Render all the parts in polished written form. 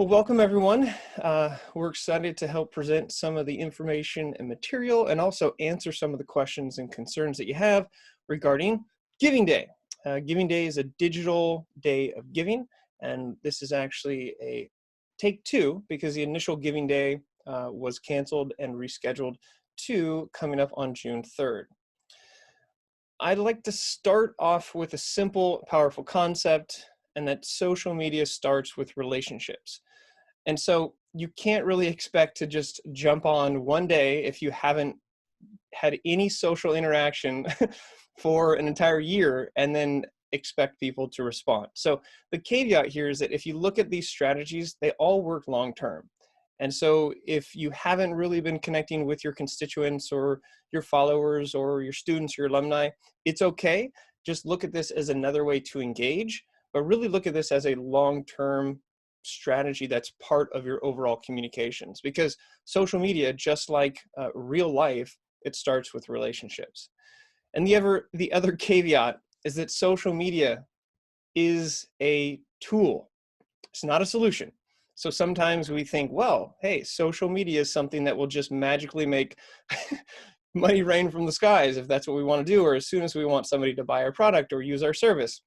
Well, welcome everyone. We're excited to help present some of the information and material and also answer some of the questions and concerns that you have regarding Giving Day. Giving Day is a digital day of giving, and this is actually a take two because the initial Giving Day was canceled and rescheduled to coming up on June 3rd. I'd like to start off with a simple, powerful concept, and that social media starts with relationships. And so you can't really expect to just jump on one day if you haven't had any social interaction for an entire year and then expect people to respond. So the caveat here is that if you look at these strategies, they all work long term. And so if you haven't really been connecting with your constituents or your followers or your students, your alumni, it's okay. Just look at this as another way to engage, but really look at this as a long-term strategy that's part of your overall communications, because social media, just like real life, it starts with relationships. And the other caveat is that social media is a tool. It's not a solution. So sometimes we think, well, hey, social media is something that will just magically make money rain from the skies if that's what we want to do, or as soon as we want somebody to buy our product or use our service.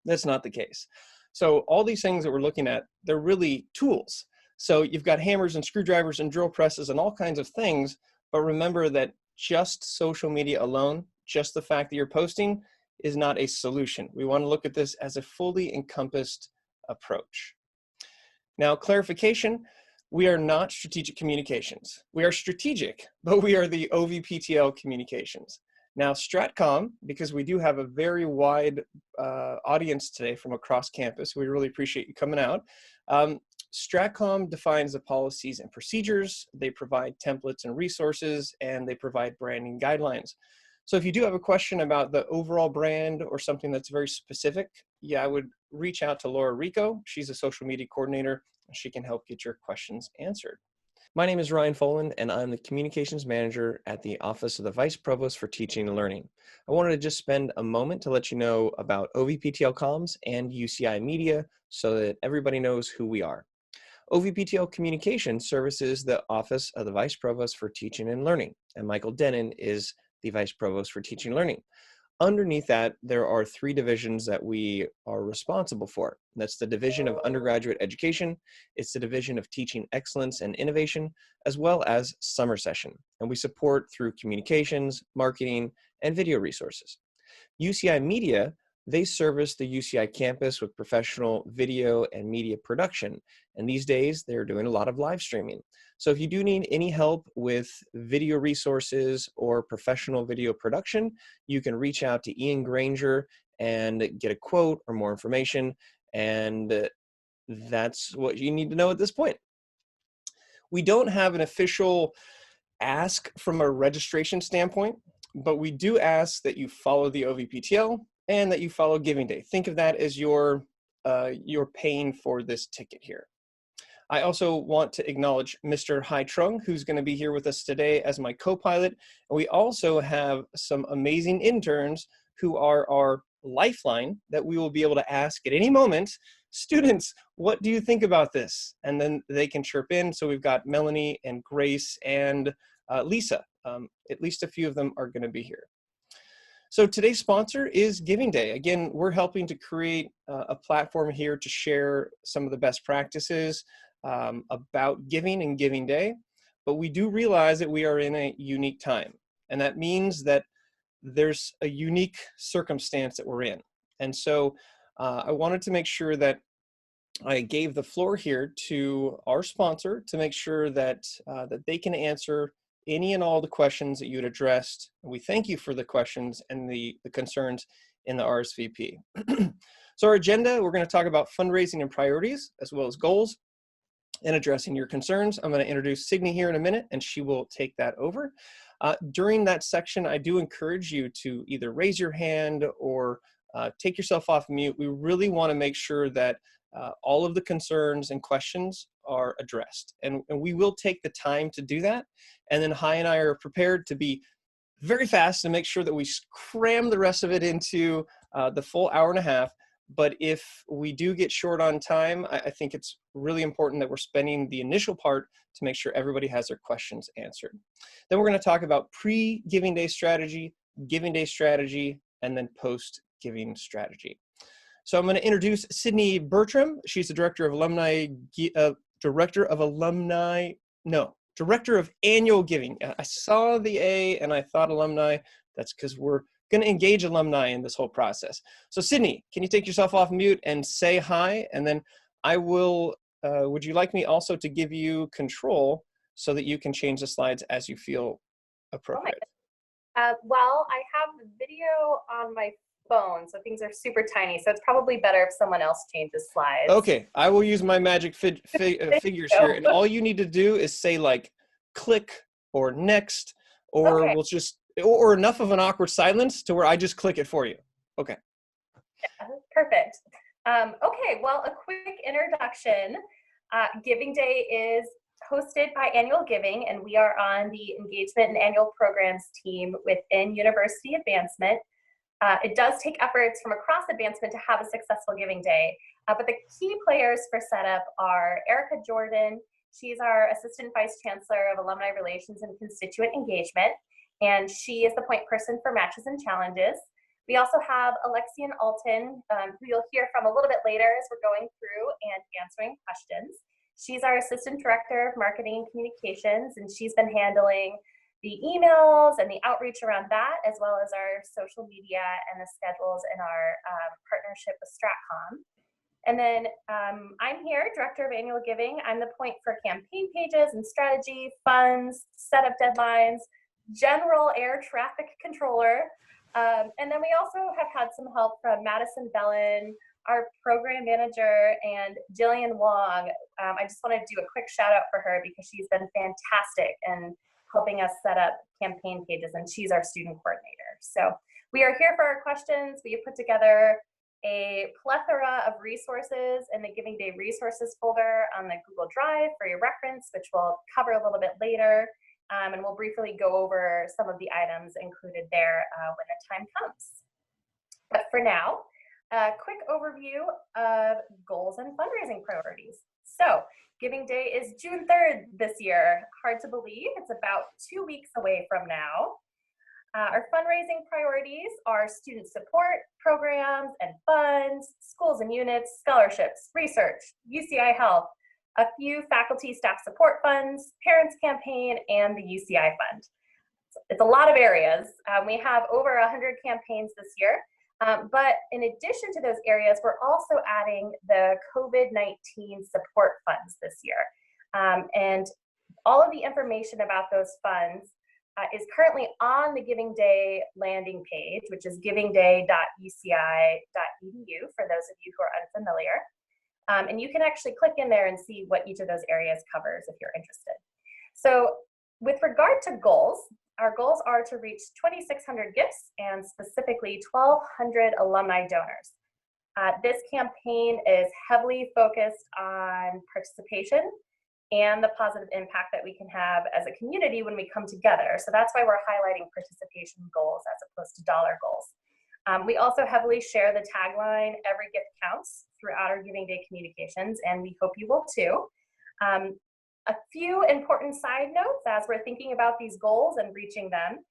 That's not the case. So all these things that we're looking at, they're really tools. So you've got hammers and screwdrivers and drill presses and all kinds of things, but remember that just social media alone, just the fact that you're posting, is not a solution. We want to look at this as a fully encompassed approach. Now, clarification, we are not strategic communications. We are strategic, but we are the OVPTL communications. Now, Stratcom, because we do have a very wide audience today from across campus, we really appreciate you coming out. Stratcom defines the policies and procedures, they provide templates and resources, and they provide branding guidelines. So if you do have a question about the overall brand or something that's very specific, yeah, I would reach out to Laura Rico. She's a social media coordinator, and she can help get your questions answered. My name is Ryan Folan, and I'm the Communications Manager at the Office of the Vice Provost for Teaching and Learning. I wanted to just spend a moment to let you know about OVPTL Comms and UCI Media so that everybody knows who we are. OVPTL Communication services the Office of the Vice Provost for Teaching and Learning, and Michael Denon is the Vice Provost for Teaching and Learning. Underneath that, there are three divisions that we are responsible for. That's the Division of Undergraduate Education, it's the Division of Teaching Excellence and Innovation, as well as Summer Session. And we support through communications, marketing, and video resources. UCI Media, they service the UCI campus with professional video and media production. And these days, they're doing a lot of live streaming. So if you do need any help with video resources or professional video production, you can reach out to Ian Granger and get a quote or more information. And that's what you need to know at this point. We don't have an official ask from a registration standpoint, but we do ask that you follow the OVPTL and that you follow Giving Day. Think of that as you're paying for this ticket here. I also want to acknowledge Mr. Hai Trung, who's going to be here with us today as my co-pilot. And we also have some amazing interns who are our lifeline that we will be able to ask at any moment, students, what do you think about this? And then they can chirp in. So we've got Melanie and Grace and Lisa. At least a few of them are going to be here. So today's sponsor is Giving Day. Again, we're helping to create a platform here to share some of the best practices about giving and Giving Day, but we do realize that we are in a unique time, and that means that there's a unique circumstance that we're in. And so I wanted to make sure that I gave the floor here to our sponsor to make sure that that they can answer any and all the questions that you had addressed. We thank you for the questions and the concerns in the RSVP. So our agenda, we're going to talk about fundraising and priorities, as well as goals, and addressing your concerns. I'm going to introduce Signe here in a minute, and she will take that over. During that section, I do encourage you to either raise your hand or take yourself off mute. We really want to make sure that all of the concerns and questions are addressed. And we will take the time to do that. And then Hai and I are prepared to be very fast and make sure that we cram the rest of it into the full hour and a half. But if we do get short on time, I think it's really important that we're spending the initial part to make sure everybody has their questions answered. Then we're going to talk about pre-Giving Day strategy, Giving Day strategy, and then post-Giving strategy. So I'm going to introduce Sydney Bertram. She's the Director of Director of Annual Giving. I saw the A and I thought alumni. That's because we're going to engage alumni in this whole process. So Sydney, can you take yourself off mute and say hi? And then I will, would you like me also to give you control so that you can change the slides as you feel appropriate? Well, I have the video on my phone, so things are super tiny. So it's probably better if someone else changes slides. Okay, I will use my magic figures here. And all you need to do is say like click or next, or Okay. we'll just, or enough of an awkward silence to where I just click it for you. Okay. Yeah, perfect. Okay, well, a quick introduction. Giving Day is hosted by Annual Giving, and we are on the Engagement and Annual Programs team within University Advancement. It does take efforts from across Advancement to have a successful Giving Day, but the key players for setup are Erica Jordan. She's our Assistant Vice Chancellor of Alumni Relations and Constituent Engagement, and she is the point person for matches and challenges. We also have Alexian Alton, who you'll hear from a little bit later as we're going through and answering questions. She's our Assistant Director of Marketing and Communications, and she's been handling the emails and the outreach around that, as well as our social media and the schedules in our partnership with StratCom. And then I'm here, Director of Annual Giving. I'm the point for campaign pages and strategy, funds, setup deadlines, general air traffic controller. And then we also have had some help from Madison Bellin, our program manager, and Jillian Wong. I just want to do a quick shout out for her because she's been fantastic in helping us set up campaign pages, and she's our student coordinator. So we are here for our questions. We have put together a plethora of resources in the Giving Day resources folder on the Google Drive for your reference, which we'll cover a little bit later. And we'll briefly go over some of the items included there when the time comes. But for now, a quick overview of goals and fundraising priorities. So Giving Day is June 3rd this year. Hard to believe, it's about 2 weeks away from now. Our fundraising priorities are student support programs and funds, schools and units, scholarships, research, UCI Health, a few faculty staff support funds, parents campaign, and the UCI fund. It's a lot of areas. We have over 100 campaigns this year, but in addition to those areas, we're also adding the COVID-19 support funds this year. And all of the information about those funds is currently on the Giving Day landing page, which is givingday.uci.edu for those of you who are unfamiliar. And you can actually click in there and see what each of those areas covers if you're interested. So with regard to goals, our goals are to reach 2,600 gifts and specifically 1,200 alumni donors. This campaign is heavily focused on participation and the positive impact that we can have as a community when we come together. So that's why we're highlighting participation goals as opposed to dollar goals. We also heavily share the tagline, "Every gift counts," throughout our Giving Day communications, and we hope you will too. A few important side notes as we're thinking about these goals and reaching them.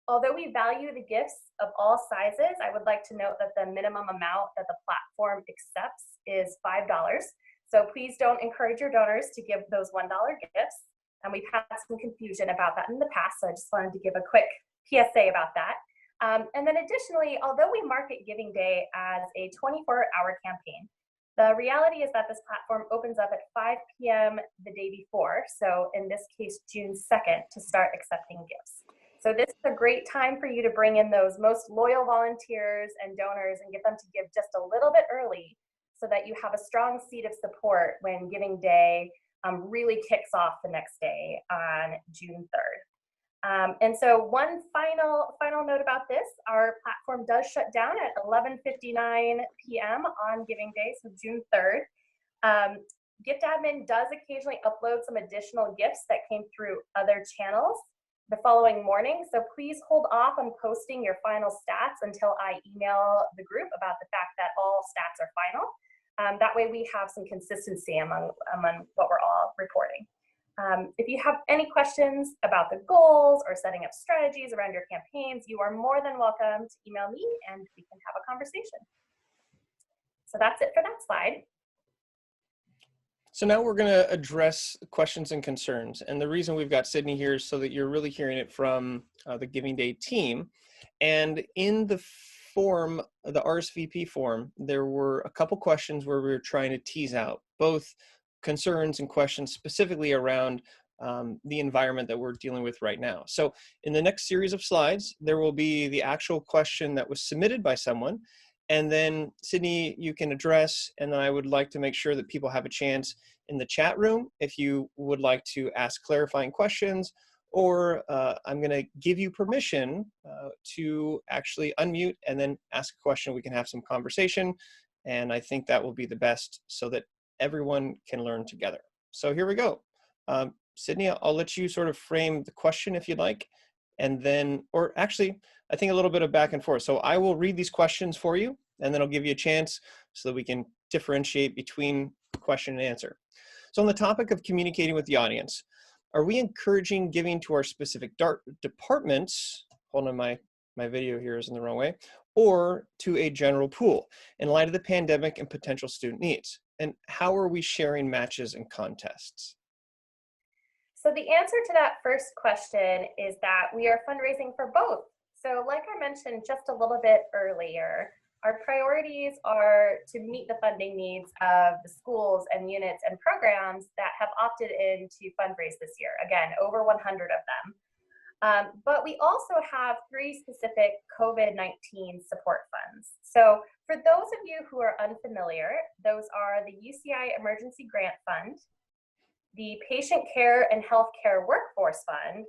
Although we value the gifts of all sizes, I would like to note that the minimum amount that the platform accepts is $5. So please don't encourage your donors to give those $1 gifts. And we've had some confusion about that in the past, so I just wanted to give a quick PSA about that. And then additionally, although we market Giving Day as a 24-hour campaign, the reality is that this platform opens up at 5 p.m. the day before, so in this case, June 2nd, to start accepting gifts. So this is a great time for you to bring in those most loyal volunteers and donors and get them to give just a little bit early so that you have a strong seat of support when Giving Day really kicks off the next day on June 3rd. And so one final note about this, our platform does shut down at 11:59 p.m. on Giving Day, so June 3rd. Gift admin does occasionally upload some additional gifts that came through other channels. the following morning. So please hold off on posting your final stats until I email the group about the fact that all stats are final. That way we have some consistency among what we're all reporting. If you have any questions about the goals or setting up strategies around your campaigns, you are more than welcome to email me and we can have a conversation. So that's it for that slide. So now we're going to address questions and concerns. And the reason we've got Sydney here is so that you're really hearing it from the Giving Day team. And in the form, the RSVP form, there were a couple questions where we were trying to tease out both concerns and questions specifically around the environment that we're dealing with right now. So in the next series of slides, there will be the actual question that was submitted by someone. And then Sydney, you can address, and then I would like to make sure that people have a chance in the chat room if you would like to ask clarifying questions, or I'm gonna give you permission to actually unmute and then ask a question. We can have some conversation, and I think that will be the best so that everyone can learn together. So here we go. Sydney, I'll let you sort of frame the question if you'd like, and then, or actually, I think a little bit of back and forth. So I will read these questions for you, and then I'll give you a chance so that we can differentiate between question and answer. So on the topic of communicating with the audience, are we encouraging giving to our specific departments? Hold on, my video here is in the wrong way, or to a general pool in light of the pandemic and potential student needs? And how are we sharing matches and contests? So the answer to that first question is that we are fundraising for both. So like I mentioned just a little bit earlier, our priorities are to meet the funding needs of the schools and units and programs that have opted in to fundraise this year. Again, over 100 of them. But we also have 3 specific COVID-19 support funds. So for those of you who are unfamiliar, those are the UCI Emergency Grant Fund, the Patient Care and Healthcare Workforce Fund,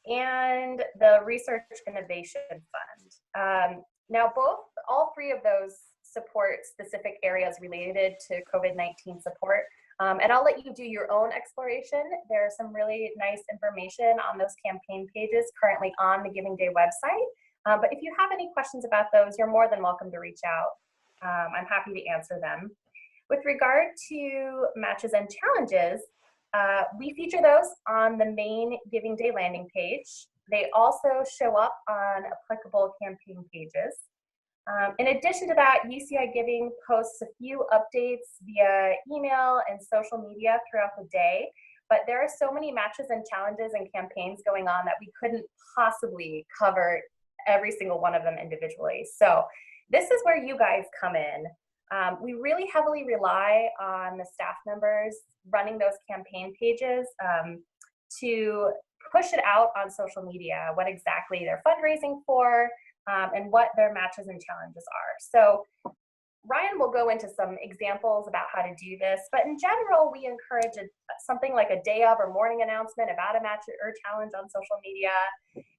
and the Research Innovation Fund. Now, all 3 of those support specific areas related to COVID-19 support. And I'll let you do your own exploration. There's some really nice information on those campaign pages currently on the Giving Day website. But if you have any questions about those, you're more than welcome to reach out. I'm happy to answer them. With regard to matches and challenges, we feature those on the main Giving Day landing page. They also show up on applicable campaign pages. In addition to that, UCI Giving posts a few updates via email and social media throughout the day, but there are so many matches and challenges and campaigns going on that we couldn't possibly cover every single one of them individually. So this is where you guys come in. We really heavily rely on the staff members running those campaign pages to push it out on social media, what exactly they're fundraising for, and what their matches and challenges are. So Ryan will go into some examples about how to do this, but in general, we encourage something like a day of or morning announcement about a match or challenge on social media,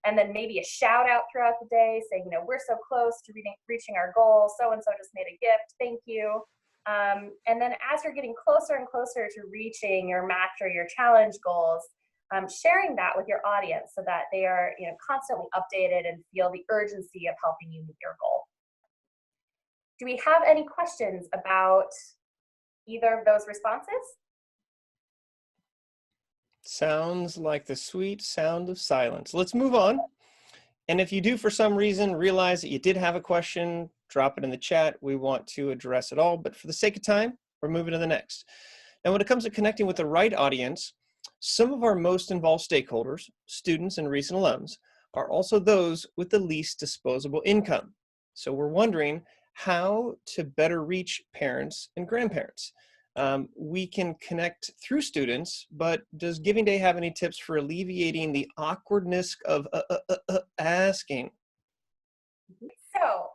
and then maybe a shout out throughout the day saying, you know, we're so close to reaching our goal, so-and-so just made a gift, thank you. And then as you're getting closer and closer to reaching your match or your challenge goals, sharing that with your audience so that they are, you know, constantly updated and feel the urgency of helping you meet your goal. Do we have any questions about either of those responses? Sounds like the sweet sound of silence. Let's move on. And if you do, for some reason, realize that you did have a question, drop it in the chat. We want to address it all, but for the sake of time, we're moving to the next. And when it comes to connecting with the right audience, some of our most involved stakeholders, students and recent alums, are also those with the least disposable income. So we're wondering how to better reach parents and grandparents. We can connect through students, but does Giving Day have any tips for alleviating the awkwardness of asking? So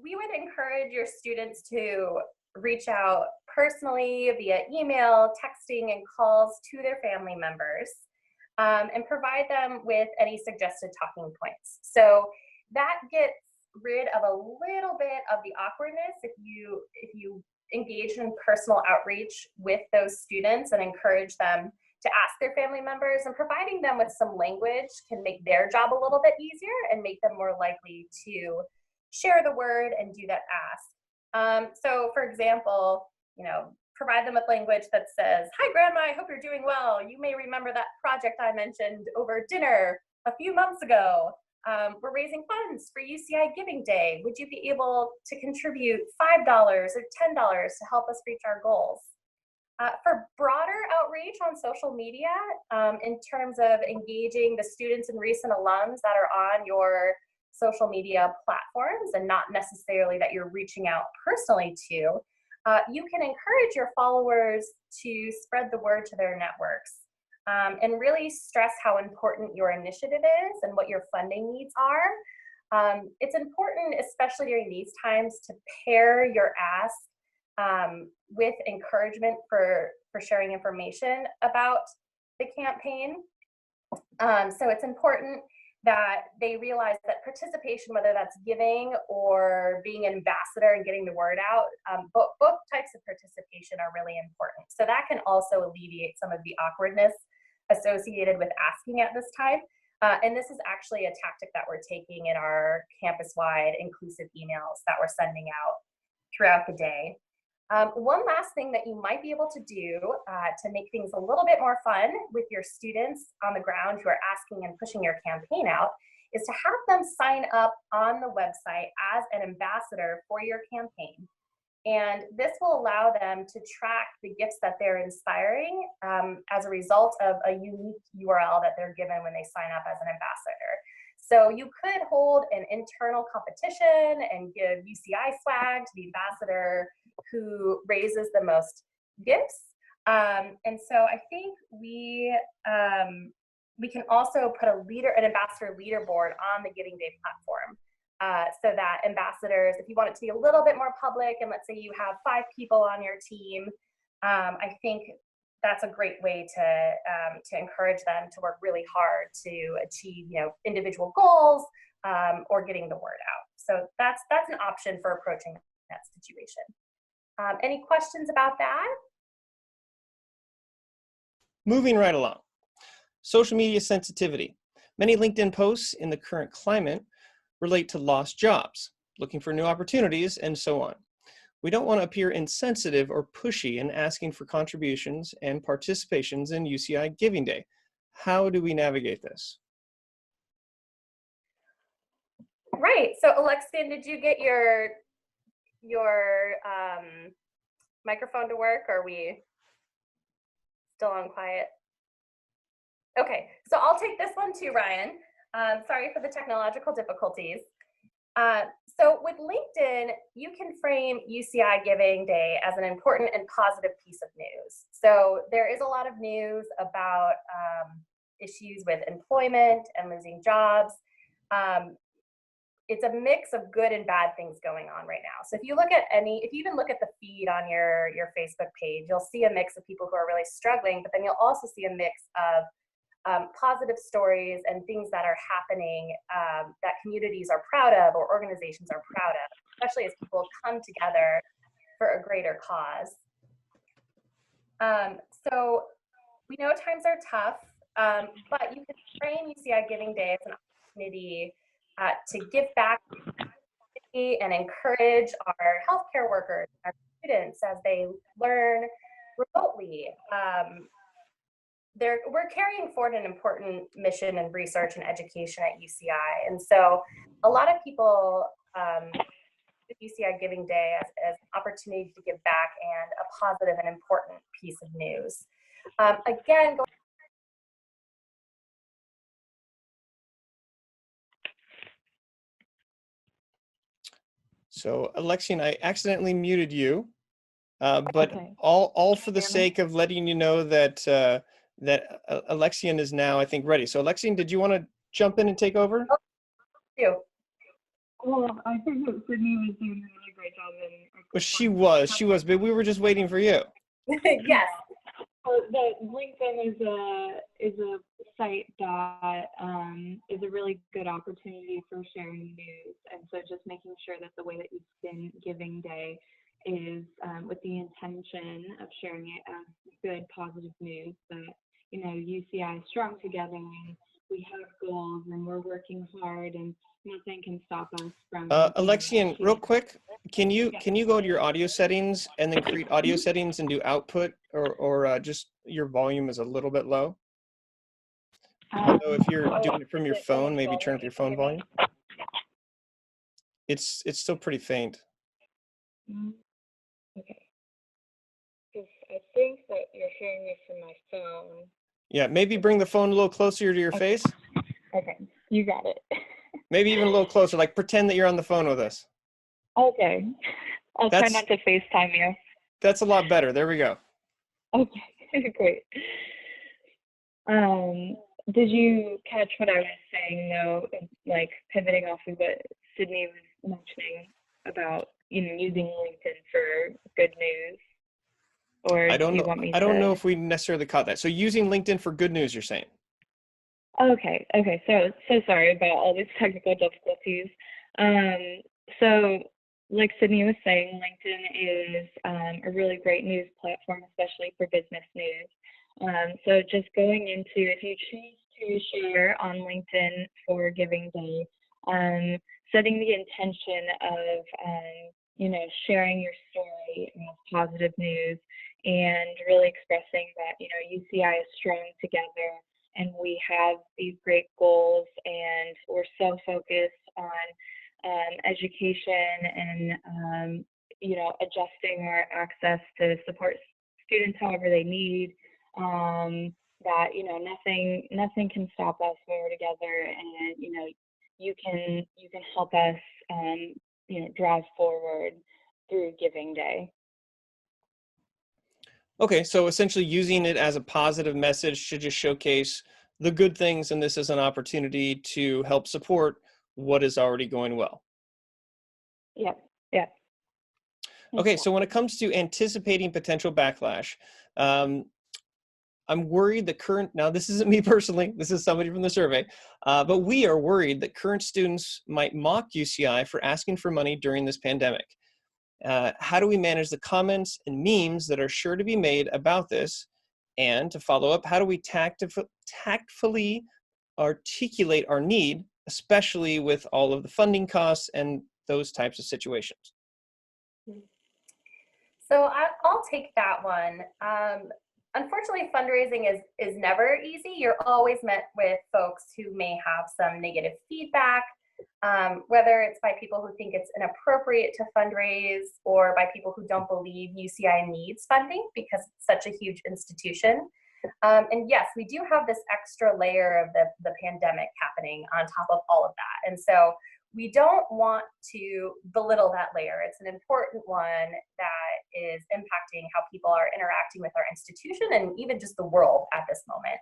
we would encourage your students to reach out personally via email, texting, and calls to their family members, and provide them with any suggested talking points. So that gets rid of a little bit of the awkwardness if you engage in personal outreach with those students and encourage them to ask their family members, and providing them with some language can make their job a little bit easier and make them more likely to share the word and do that ask. So for example, provide them with language that says, "Hi, Grandma, I hope you're doing well. You may remember that project I mentioned over dinner a few months ago. We're raising funds for UCI Giving Day. Would you be able to contribute $5 or $10 to help us reach our goals?" For broader outreach on social media, in terms of engaging the students and recent alums that are on your social media platforms, and not necessarily that you're reaching out personally to, you can encourage your followers to spread the word to their networks, and really stress how important your initiative is and what your funding needs are. It's important, especially during these times, to pair your ask with encouragement for sharing information about the campaign. So it's important that they realize that participation, whether that's giving or being an ambassador and getting the word out, both types of participation are really important. So that can also alleviate some of the awkwardness associated with asking at this time. And this is actually a tactic that we're taking in our campus-wide inclusive emails that we're sending out throughout the day. One last thing that you might be able to do to make things a little bit more fun with your students on the ground who are asking and pushing your campaign out is to have them sign up on the website as an ambassador for your campaign. And this will allow them to track the gifts that they're inspiring as a result of a unique URL that they're given when they sign up as an ambassador. So you could hold an internal competition and give UCI swag to the ambassador who raises the most gifts. And so I think we can also put an ambassador leaderboard on the Giving Day platform, so that ambassadors, if you want it to be a little bit more public, and let's say you have 5 people on your team, I think that's a great way to encourage them to work really hard to achieve, individual goals, or getting the word out. So that's an option for approaching that situation. Any questions about that? Moving right along. Social media sensitivity. Many LinkedIn posts in the current climate relate to lost jobs, looking for new opportunities, and so on. We don't want to appear insensitive or pushy in asking for contributions and participations in UCI Giving Day. How do we navigate this? Right. So Alexian, did you get your microphone to work, or are we still on quiet? Okay, so I'll take this one too, Ryan. Sorry for the technological difficulties. So with LinkedIn, you can frame UCI Giving Day as an important and positive piece of news. So there is a lot of news about issues with employment and losing jobs. It's a mix of good and bad things going on right now. So if you even look at the feed on your Facebook page, you'll see a mix of people who are really struggling, but then you'll also see a mix of positive stories and things that are happening that communities are proud of or organizations are proud of, especially as people come together for a greater cause. So we know times are tough, but you can frame UCI Giving Day as an opportunity to give back and encourage our healthcare workers, our students, as they learn remotely. We're carrying forward an important mission in research and education at UCI. And so a lot of people with UCI Giving Day as an opportunity to give back and a positive and important piece of news. Again, So Alexian, I accidentally muted you, but Okay. all for the sake of letting you know that Alexian is now, I think, ready. So Alexian, did you want to jump in and take over? you. Well, I think that Sydney was doing a really great job in. Well, she was, but we were just waiting for you. Yes. So the LinkedIn is a site that is a really good opportunity for sharing news, and so just making sure that the way that you spin Giving Day is with the intention of sharing it as good, positive news that you know, UCI is strong together and we have goals and we're working hard and nothing can stop us from, Alexian, real quick, can you Yeah. go to your audio settings and then create audio settings and do output, or just your volume is a little bit low? So if you're doing it from your phone, maybe turn up your phone volume. It's still pretty faint. Okay. Because I think that you're hearing me from my phone. Yeah, maybe bring the phone a little closer to your face. Okay, you got it. Maybe even a little closer, like pretend that you're on the phone with us. Okay. I'll try That's not to FaceTime you. that's a lot better. There we go. Okay, great. Did you catch what I was saying though, like pivoting off of what Sydney was mentioning about, you know, using LinkedIn for good news? Or I do don't you know. want me I don't know to? if we necessarily caught that. So using LinkedIn for good news, you're saying? Okay, okay. So sorry about all these technical difficulties. So like Sydney was saying, LinkedIn is a really great news platform, especially for business news. So just going into, if you choose to share on LinkedIn for Giving Day, setting the intention of, you know, sharing your story of positive news and really expressing that, you know, UCI is strong together and we have these great goals and we're so focused on education and, you know, adjusting our access to support students however they need, that, you know, nothing can stop us when we're together and, you know, you can help us, you know, drive forward through Giving Day. Okay, so essentially using it as a positive message to just showcase the good things, and this is an opportunity to help support what is already going well. Yep, yep. Okay, so when it comes to anticipating potential backlash, I'm worried that now this isn't me personally, this is somebody from the survey, but we are worried that current students might mock UCI for asking for money during this pandemic. How do we manage the comments and memes that are sure to be made about this? And to follow up, how do we tactfully articulate our need, especially with all of the funding costs and those types of situations? So I'll take that one. Unfortunately, fundraising is never easy. You're always met with folks who may have some negative feedback, whether it's by people who think it's inappropriate to fundraise or by people who don't believe UCI needs funding because it's such a huge institution. And yes, we do have this extra layer of the pandemic happening on top of all of that. And so we don't want to belittle that layer. It's an important one that is impacting how people are interacting with our institution and even just the world at this moment.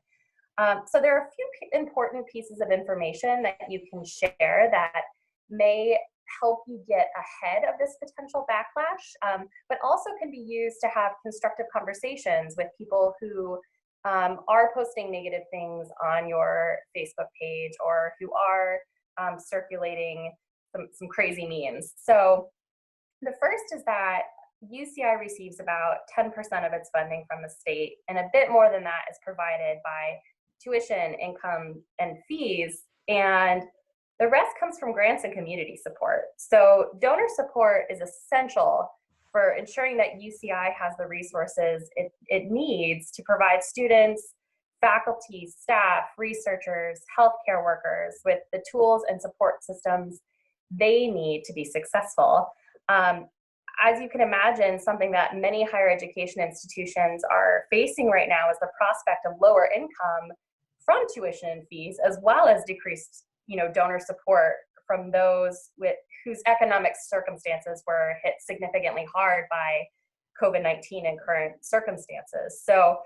So there are a few important pieces of information that you can share that may help you get ahead of this potential backlash, but also can be used to have constructive conversations with people who are posting negative things on your Facebook page or who are circulating some crazy memes. So the first is that UCI receives about 10% of its funding from the state, and a bit more than that is provided by tuition, income, and fees, and the rest comes from grants and community support. So donor support is essential for ensuring that UCI has the resources it needs to provide students, faculty, staff, researchers, healthcare workers with the tools and support systems they need to be successful. As you can imagine, something that many higher education institutions are facing right now is the prospect of lower income from tuition and fees, as well as decreased, donor support from those whose economic circumstances were hit significantly hard by COVID-19 and current circumstances. So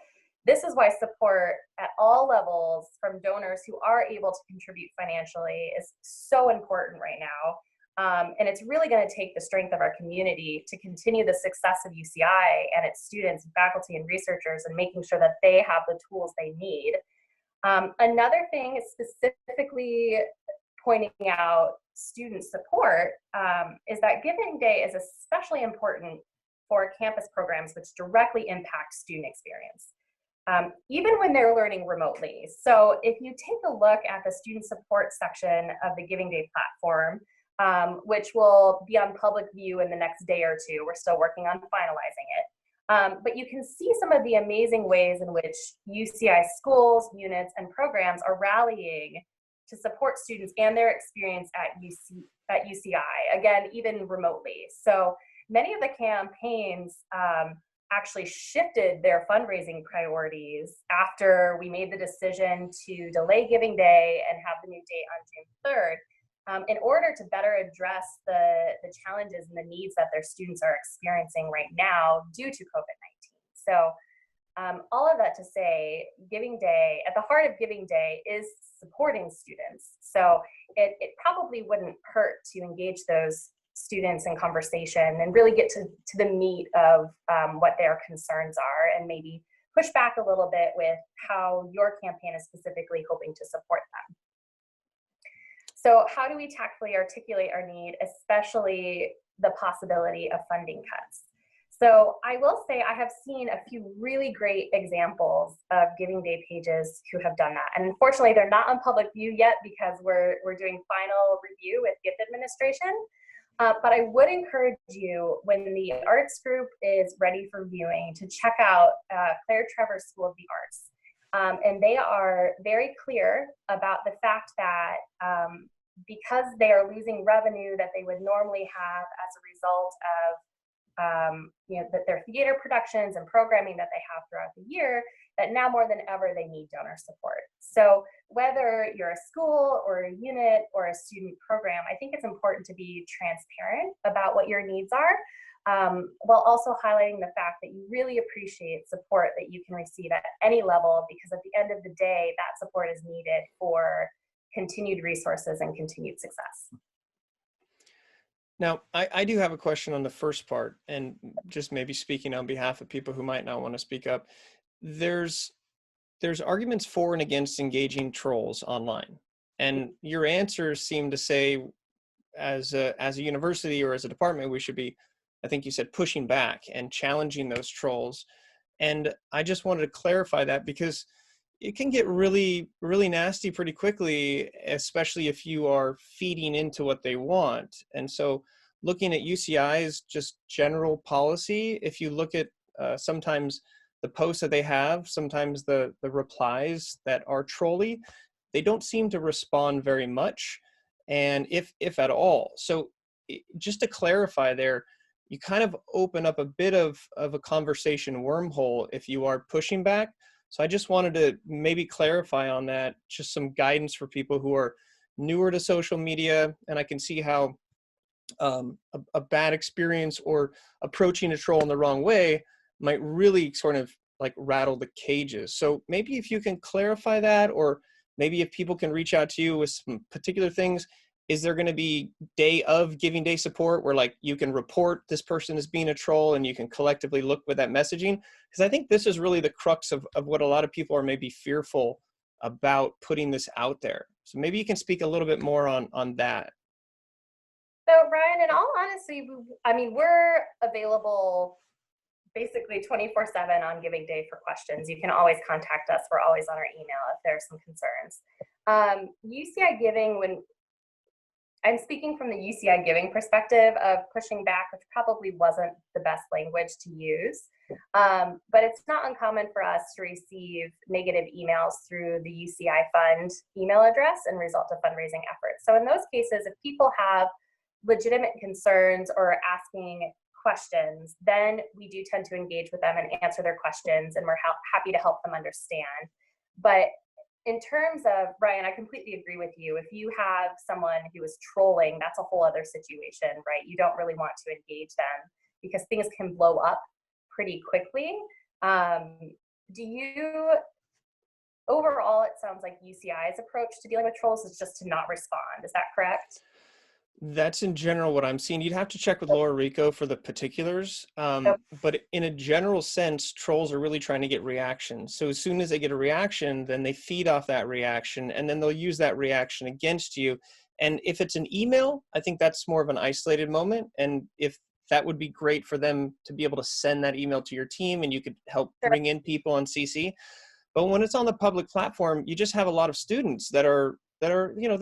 this is why support at all levels from donors who are able to contribute financially is so important right now. And it's really going to take the strength of our community to continue the success of UCI and its students, faculty, and researchers, and making sure that they have the tools they need. Another thing is specifically pointing out student support is that Giving Day is especially important for campus programs which directly impact student experience. even when they're learning remotely. So if you take a look at the student support section of the Giving Day platform, which will be on public view in the next day or two, we're still working on finalizing it. But you can see some of the amazing ways in which UCI schools, units, and programs are rallying to support students and their experience at UCI, again, even remotely. So many of the campaigns actually shifted their fundraising priorities after we made the decision to delay Giving Day and have the new date on June 3rd, in order to better address the challenges and the needs that their students are experiencing right now due to COVID-19. So all of that to say, Giving Day, at the heart of Giving Day is supporting students. So it probably wouldn't hurt to engage those students in conversation and really get to the meat of what their concerns are, and maybe push back a little bit with how your campaign is specifically hoping to support them. So how do we tactfully articulate our need, especially the possibility of funding cuts? So I will say I have seen a few really great examples of Giving Day pages who have done that. And unfortunately, they're not on public view yet because we're doing final review with gift administration. But I would encourage you, when the arts group is ready for viewing, to check out Claire Trevor's School of the Arts. And they are very clear about the fact that because they are losing revenue that they would normally have as a result of that their theater productions and programming that they have throughout the year, that now more than ever they need donor support. So whether you're a school or a unit or a student program, I think it's important to be transparent about what your needs are, while also highlighting the fact that you really appreciate support that you can receive at any level, because at the end of the day, that support is needed for continued resources and continued success. Now, I do have a question on the first part, and just maybe speaking on behalf of people who might not want to speak up. There's arguments for and against engaging trolls online, and your answers seem to say, as a university or as a department, we should be, I think you said, pushing back and challenging those trolls. And I just wanted to clarify that, because it can get really, really nasty pretty quickly, especially if you are feeding into what they want. And so looking at UCI's just general policy, if you look at sometimes the posts that they have, sometimes the replies that are trolly, they don't seem to respond very much, and if at all. So just to clarify there, you kind of open up a bit of a conversation wormhole if you are pushing back. So I just wanted to maybe clarify on that, just some guidance for people who are newer to social media. And I can see how a bad experience or approaching a troll in the wrong way might really sort of like rattle the cages. So maybe if you can clarify that, or maybe if people can reach out to you with some particular things. Is there going to be day of Giving Day support where like you can report this person as being a troll and you can collectively look with that messaging? Because I think this is really the crux of what a lot of people are maybe fearful about putting this out there. So maybe you can speak a little bit more on that. So Ryan, in all honesty, I mean, we're available basically 24/7 on Giving Day for questions. You can always contact us. We're always on our email if there's some concerns. UCI Giving, when I'm speaking from the UCI Giving perspective of pushing back, which probably wasn't the best language to use, but it's not uncommon for us to receive negative emails through the UCI Fund email address and result of fundraising efforts. So in those cases, if people have legitimate concerns or asking questions, then we do tend to engage with them and answer their questions, and we're happy to help them understand. But in terms of, Ryan, I completely agree with you. If you have someone who is trolling, that's a whole other situation, right? You don't really want to engage them because things can blow up pretty quickly. Overall, it sounds like UCI's approach to dealing with trolls is just to not respond. Is that correct? That's in general what I'm seeing. You'd have to check with Laura Rico for the particulars. But in a general sense, trolls are really trying to get reactions. So as soon as they get a reaction, then they feed off that reaction, and then they'll use that reaction against you. And if it's an email, I think that's more of an isolated moment. And if that would be great for them to be able to send that email to your team, and you could help bring in people on CC. But when it's on the public platform, you just have a lot of students that are, you know,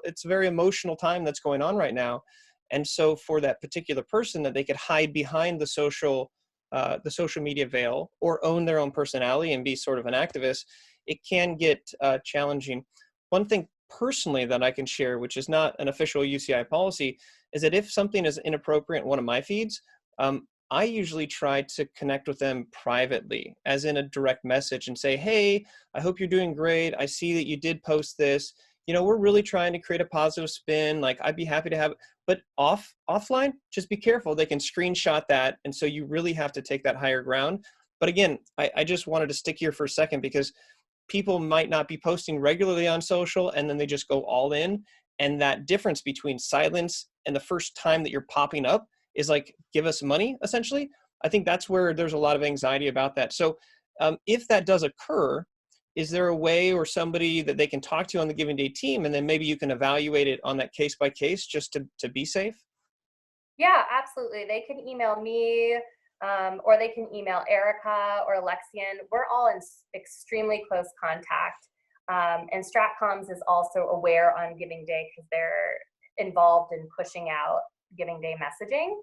it's a very emotional time that's going on right now. And so for that particular person, that they could hide behind the social media veil or own their own personality and be sort of an activist, it can get challenging. One thing personally that I can share, which is not an official UCI policy, is that if something is inappropriate in one of my feeds, I usually try to connect with them privately, as in a direct message, and say, hey, I hope you're doing great. I see that you did post this. You know, we're really trying to create a positive spin. Like, I'd be happy to have, but offline, just be careful. They can screenshot that. And so you really have to take that higher ground. But again, I just wanted to stick here for a second, because people might not be posting regularly on social, and then they just go all in. And that difference between silence and the first time that you're popping up is like, give us money, essentially. I think that's where there's a lot of anxiety about that. So if that does occur, is there a way or somebody that they can talk to on the Giving Day team, and then maybe you can evaluate it on that case by case, just to be safe? Yeah, absolutely. They can email me, or they can email Erica or Alexian. We're all in extremely close contact. And Stratcoms is also aware on Giving Day, because they're involved in pushing out Giving Day messaging.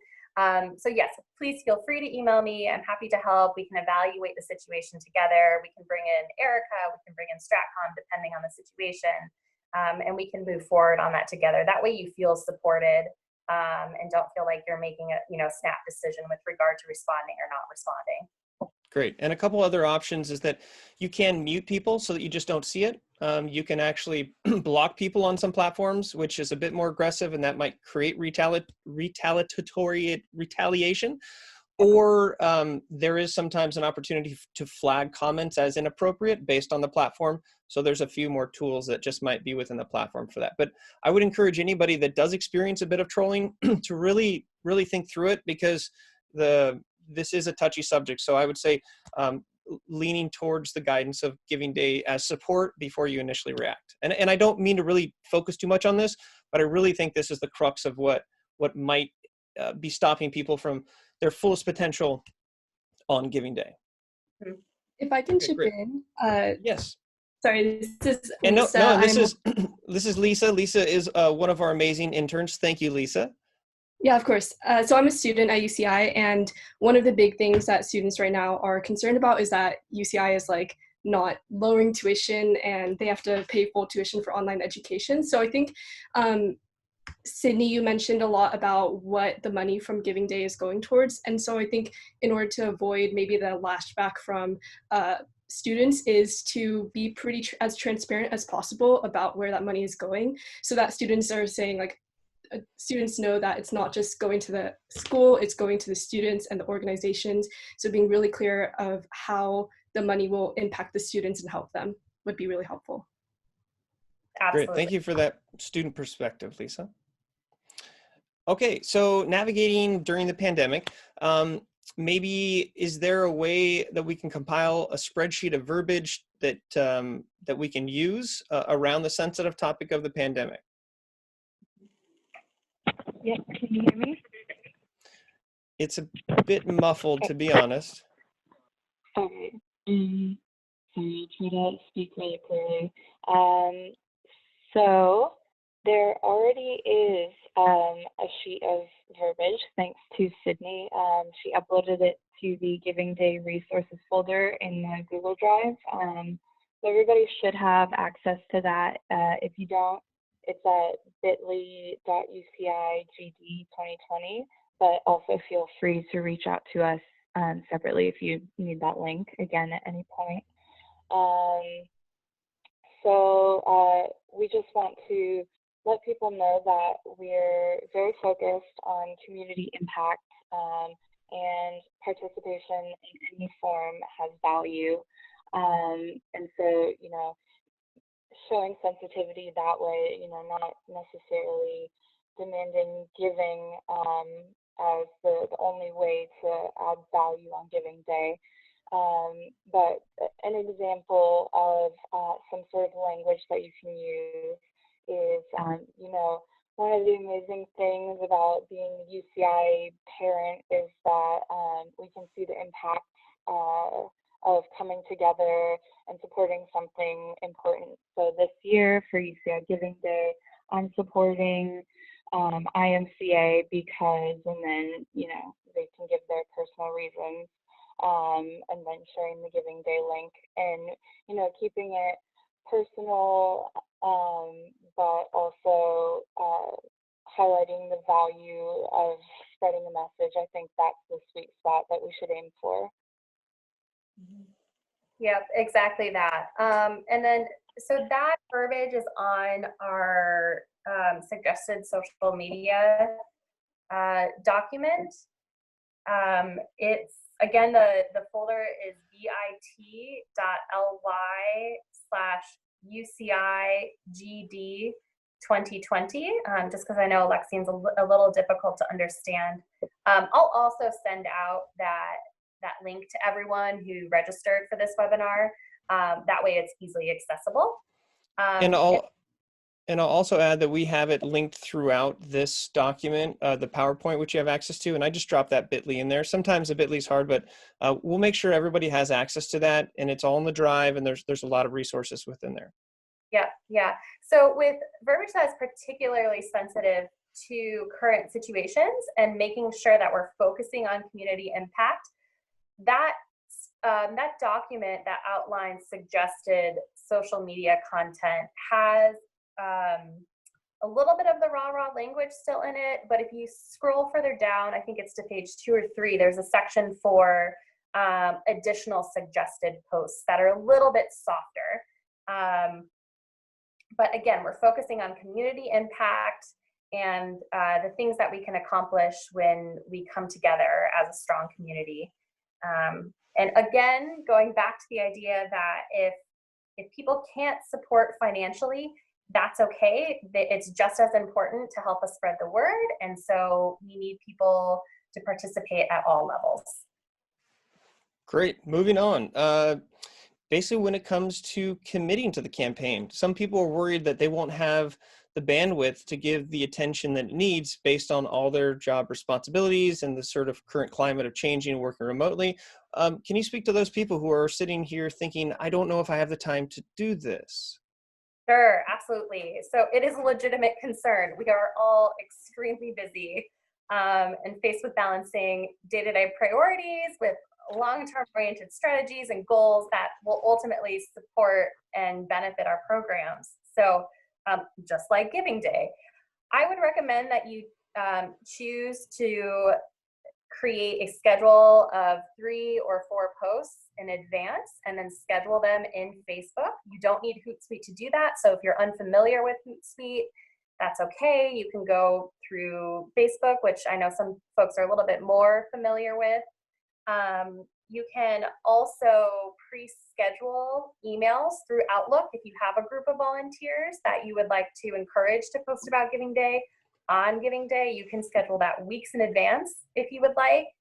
So yes, please feel free to email me. I'm happy to help. We can evaluate the situation together. We can bring in Erica, we can bring in Stratcom, depending on the situation. And we can move forward on that together. That way you feel supported, and don't feel like you're making a snap decision with regard to responding or not responding. Great. And a couple other options is that you can mute people so that you just don't see it. You can actually block people on some platforms, which is a bit more aggressive, and that might create retaliation. Or there is sometimes an opportunity to flag comments as inappropriate based on the platform. So there's a few more tools that just might be within the platform for that. But I would encourage anybody that does experience a bit of trolling to really, really think through it, because this is a touchy subject. So I would say leaning towards the guidance of Giving Day as support before you initially react. And I don't mean to really focus too much on this, but I really think this is the crux of what might be stopping people from their fullest potential on Giving Day. If I can Okay, chip great. in. Yes. Sorry, this is And Lisa. no, this is Lisa. Lisa is one of our amazing interns. Thank you, Lisa. Yeah, of course. So I'm a student at UCI, and one of the big things that students right now are concerned about is that UCI is like not lowering tuition, and they have to pay full tuition for online education. So I think, Sydney, you mentioned a lot about what the money from Giving Day is going towards. And so I think in order to avoid maybe the lashback from students is to be as transparent as possible about where that money is going, so that students are saying, like, students know that it's not just going to the school, it's going to the students and the organizations. So being really clear of how the money will impact the students and help them would be really helpful. Absolutely. Great. Thank you for that student perspective, Lisa. Okay, so navigating during the pandemic, maybe is there a way that we can compile a spreadsheet of verbiage that that we can use around the sensitive topic of the pandemic? Yep, can you hear me? It's a bit muffled, to be honest. Okay. Sorry, I'll try to speak really clearly. So there already is a sheet of verbiage, thanks to Sydney. She uploaded it to the Giving Day resources folder in the Google Drive. So everybody should have access to that. If you don't, it's at bit.ly.ucigd2020, but also feel free to reach out to us separately if you need that link, again, at any point. So we just want to let people know that we're very focused on community impact, and participation in any form has value. And so, showing sensitivity that way, not necessarily demanding giving as the only way to add value on Giving Day. But an example of some sort of language that you can use is, one of the amazing things about being a UCI parent is that we can see the impact of coming together and supporting something important. So this year for UCI Giving Day, I'm supporting IMCA because, and then, you know, they can give their personal reasons, and then sharing the Giving Day link and, you know, keeping it personal, but also highlighting the value of spreading a message. I think that's the sweet spot that we should aim for. Yep, exactly that. And then, so that verbiage is on our suggested social media document. It's, again, the folder is bit.ly/UCIGD2020, just because I know Lexine's a little difficult to understand. I'll also send out that link to everyone who registered for this webinar. That way it's easily accessible. And I'll also add that we have it linked throughout this document, the PowerPoint, which you have access to. And I just dropped that bit.ly in there. Sometimes the bit.ly is hard, but we'll make sure everybody has access to that. And it's all in the drive, and there's a lot of resources within there. Yeah. So with verbiage that's particularly sensitive to current situations and making sure that we're focusing on community impact, that document that outlines suggested social media content has a little bit of the rah-rah language still in it, but if you scroll further down, I think it's to page 2 or 3, there's a section for additional suggested posts that are a little bit softer. But again, we're focusing on community impact and the things that we can accomplish when we come together as a strong community. And again, going back to the idea that if people can't support financially, that's okay. It's just as important to help us spread the word. And so we need people to participate at all levels. Great. Moving on. Basically, when it comes to committing to the campaign, some people are worried that they won't have the bandwidth to give the attention that it needs based on all their job responsibilities and the sort of current climate of changing and working remotely. Can you speak to those people who are sitting here thinking, I don't know if I have the time to do this? Sure, absolutely. So it is a legitimate concern. We are all extremely busy and faced with balancing day-to-day priorities with long-term oriented strategies and goals that will ultimately support and benefit our programs. So just like Giving Day, I would recommend that you choose to create a schedule of 3 or 4 posts in advance and then schedule them in Facebook. You don't need Hootsuite to do that. So if you're unfamiliar with Hootsuite, that's okay. You can go through Facebook, which I know some folks are a little bit more familiar with. You can also pre-schedule emails through Outlook if you have a group of volunteers that you would like to encourage to post about Giving Day. On Giving Day, you can schedule that weeks in advance if you would like.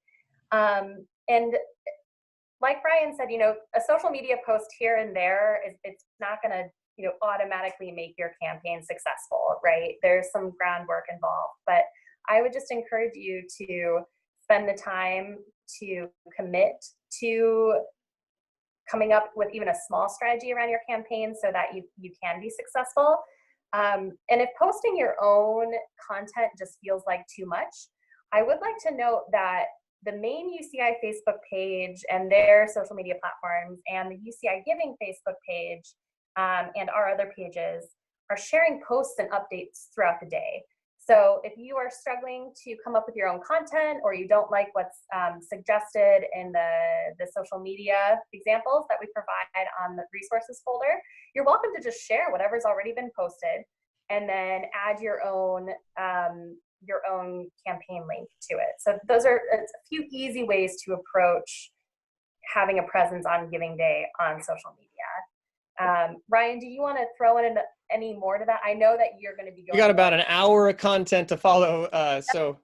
And like Brian said, you know, a social media post here and there it's not going to, you know, automatically make your campaign successful, right? There's some groundwork involved, but I would just encourage you to spend the time to commit to coming up with even a small strategy around your campaign so that you can be successful. And if posting your own content just feels like too much, I would like to note that the main UCI Facebook page and their social media platforms and the UCI Giving Facebook page and our other pages are sharing posts and updates throughout the day. So if you are struggling to come up with your own content or you don't like what's suggested in the social media examples that we provide on the resources folder, you're welcome to just share whatever's already been posted and then add your own campaign link to it. So those are a few easy ways to approach having a presence on Giving Day on social media. Ryan, do you want to throw in any more to that? I know that you're going to be going. We got about an hour of content to follow. So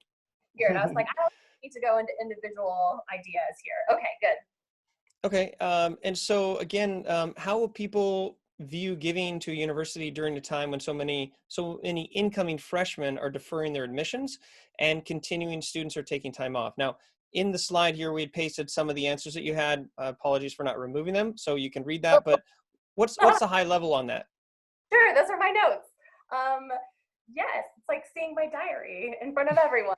here, and I was like, I don't need to go into individual ideas here. Okay, good. Okay, and so again, how will people view giving to a university during a time when so many incoming freshmen are deferring their admissions and continuing students are taking time off? Now, in the slide here, we had pasted some of the answers that you had. Apologies for not removing them, so you can read that. But what's the high level on that? Sure, those are my notes. Yes, it's like seeing my diary in front of everyone.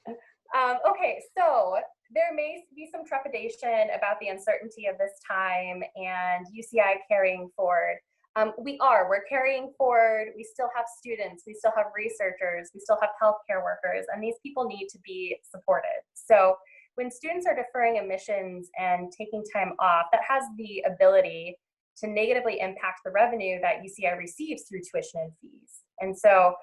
Okay, so there may be some trepidation about the uncertainty of this time and UCI carrying forward. We're carrying forward. We still have students, we still have researchers, we still have healthcare workers, and these people need to be supported. So when students are deferring admissions and taking time off, that has the ability to negatively impact the revenue that UCI receives through tuition and fees. And so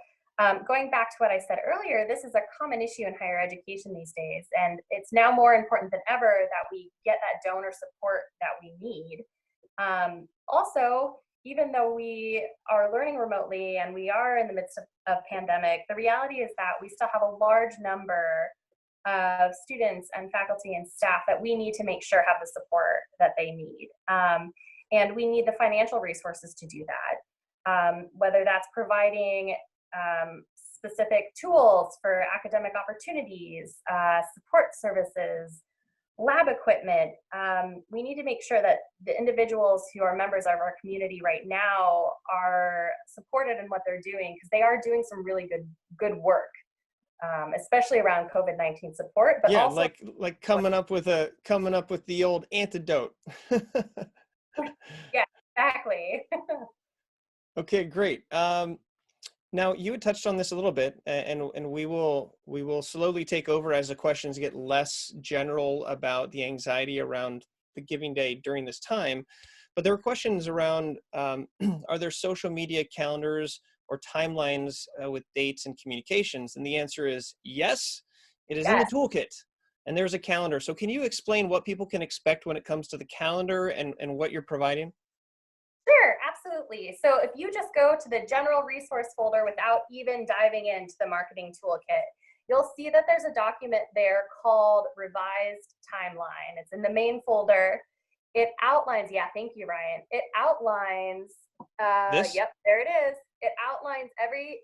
going back to what I said earlier, this is a common issue in higher education these days, and it's now more important than ever that we get that donor support that we need. Also, even though we are learning remotely and we are in the midst of pandemic, the reality is that we still have a large number of students and faculty and staff that we need to make sure have the support that they need. And we need the financial resources to do that, whether that's providing specific tools for academic opportunities, support services, lab equipment. We need to make sure that the individuals who are members of our community right now are supported in what they're doing, because they are doing some really good work, especially around COVID-19 support. But yeah, also like coming up with the old antidote. Yeah, exactly. Okay, great. Now you had touched on this a little bit, and we will slowly take over as the questions get less general about the anxiety around the Giving Day during this time. But there were questions around, are there social media calendars or timelines with dates and communications? And the answer is yes, it is in the toolkit. And there's a calendar. So can you explain what people can expect when it comes to the calendar and what you're providing? Sure, absolutely. So if you just go to the general resource folder without even diving into the marketing toolkit, you'll see that there's a document there called Revised Timeline. It's in the main folder. It outlines, yeah, thank you, Ryan. It outlines, yep, there it is. It outlines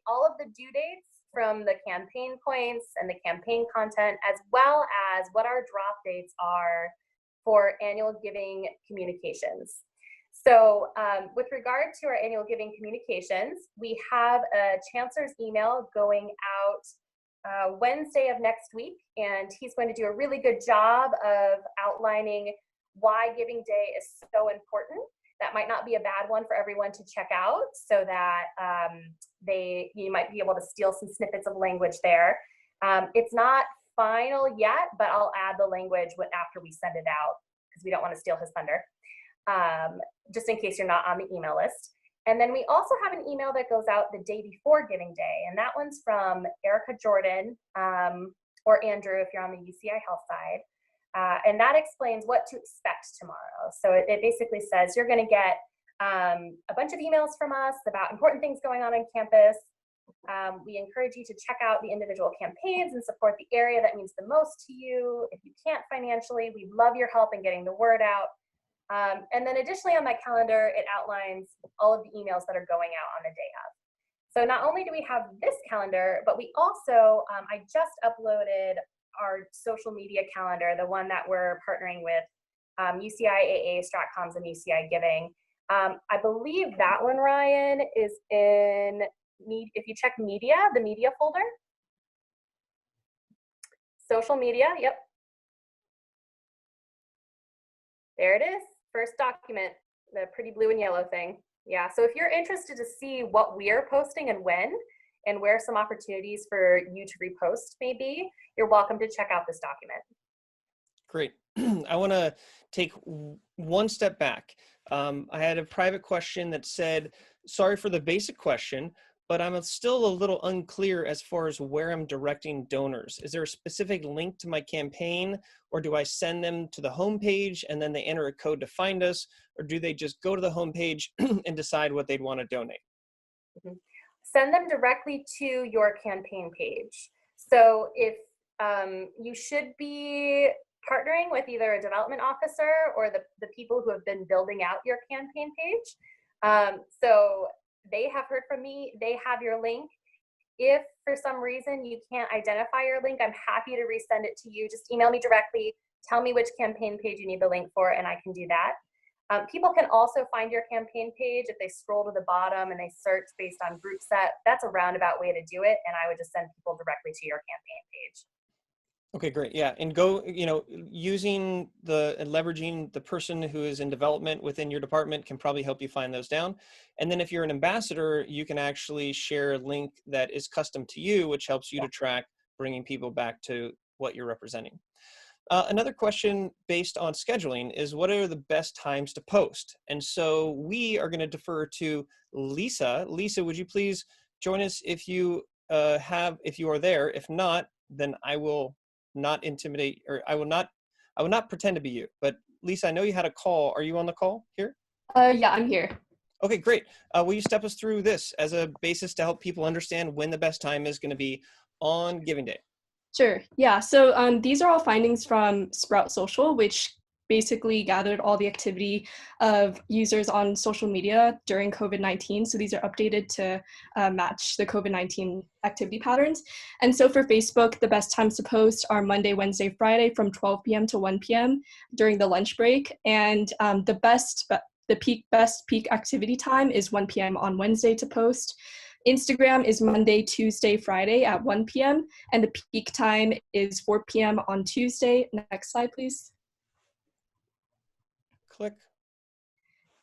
all of the due dates from the campaign points and the campaign content, as well as what our drop dates are for annual giving communications. So with regard to our annual giving communications, we have a chancellor's email going out Wednesday of next week, and he's going to do a really good job of outlining why Giving Day is so important. That might not be a bad one for everyone to check out, so that you might be able to steal some snippets of language there. It's not final yet, but I'll add the language after we send it out, because we don't want to steal his thunder. Just in case you're not on the email list. And then we also have an email that goes out the day before Giving Day, and that one's from Erica Jordan, or Andrew if you're on the UCI Health side. And that explains what to expect tomorrow. So it basically says you're going to get a bunch of emails from us about important things going on campus. We encourage you to check out the individual campaigns and support the area that means the most to you. If you can't financially, we'd love your help in getting the word out. And then additionally on my calendar, it outlines all of the emails that are going out on the day of. So not only do we have this calendar, but we also, I just uploaded our social media calendar, the one that we're partnering with UCI AA, StratComs, and UCI Giving. I believe that one, Ryan, is in, if you check media, the media folder. Social media, yep. There it is. First document, the pretty blue and yellow thing. Yeah, so if you're interested to see what we're posting and when, and where some opportunities for you to repost may be, you're welcome to check out this document. Great. I want to take one step back. I had a private question that said, sorry for the basic question, but I'm still a little unclear as far as where I'm directing donors. Is there a specific link to my campaign, or do I send them to the homepage and then they enter a code to find us, or do they just go to the homepage and decide what they'd want to donate? Mm-hmm. Send them directly to your campaign page. So if you should be partnering with either a development officer or the people who have been building out your campaign page. So they have heard from me. They have your link. If for some reason you can't identify your link, I'm happy to resend it to you. Just email me directly. Tell me which campaign page you need the link for, and I can do that. People can also find your campaign page if they scroll to the bottom and they search based on group set. That's a roundabout way to do it, and I would just send people directly to your campaign page. Okay, great. Yeah, and go, using and leveraging the person who is in development within your department can probably help you find those down. And then if you're an ambassador, you can actually share a link that is custom to you, which helps you to track bringing people back to what you're representing. Another question based on scheduling is, what are the best times to post? And so we are going to defer to Lisa. Lisa, would you please join us if you if you are there? If not, then I will not intimidate, or I will not pretend to be you. But Lisa, I know you had a call. Are you on the call here? Yeah, I'm here. Okay, great. Will you step us through this as a basis to help people understand when the best time is going to be on Giving Day? Sure. Yeah. So these are all findings from Sprout Social, which basically gathered all the activity of users on social media during COVID-19. So these are updated to match the COVID-19 activity patterns. And so for Facebook, the best times to post are Monday, Wednesday, Friday from 12 p.m. to 1 p.m. during the lunch break. And the best peak activity time is 1 p.m. on Wednesday to post. Instagram is Monday, Tuesday, Friday at 1 p.m. and the peak time is 4 p.m. on Tuesday. Next slide, please. Click.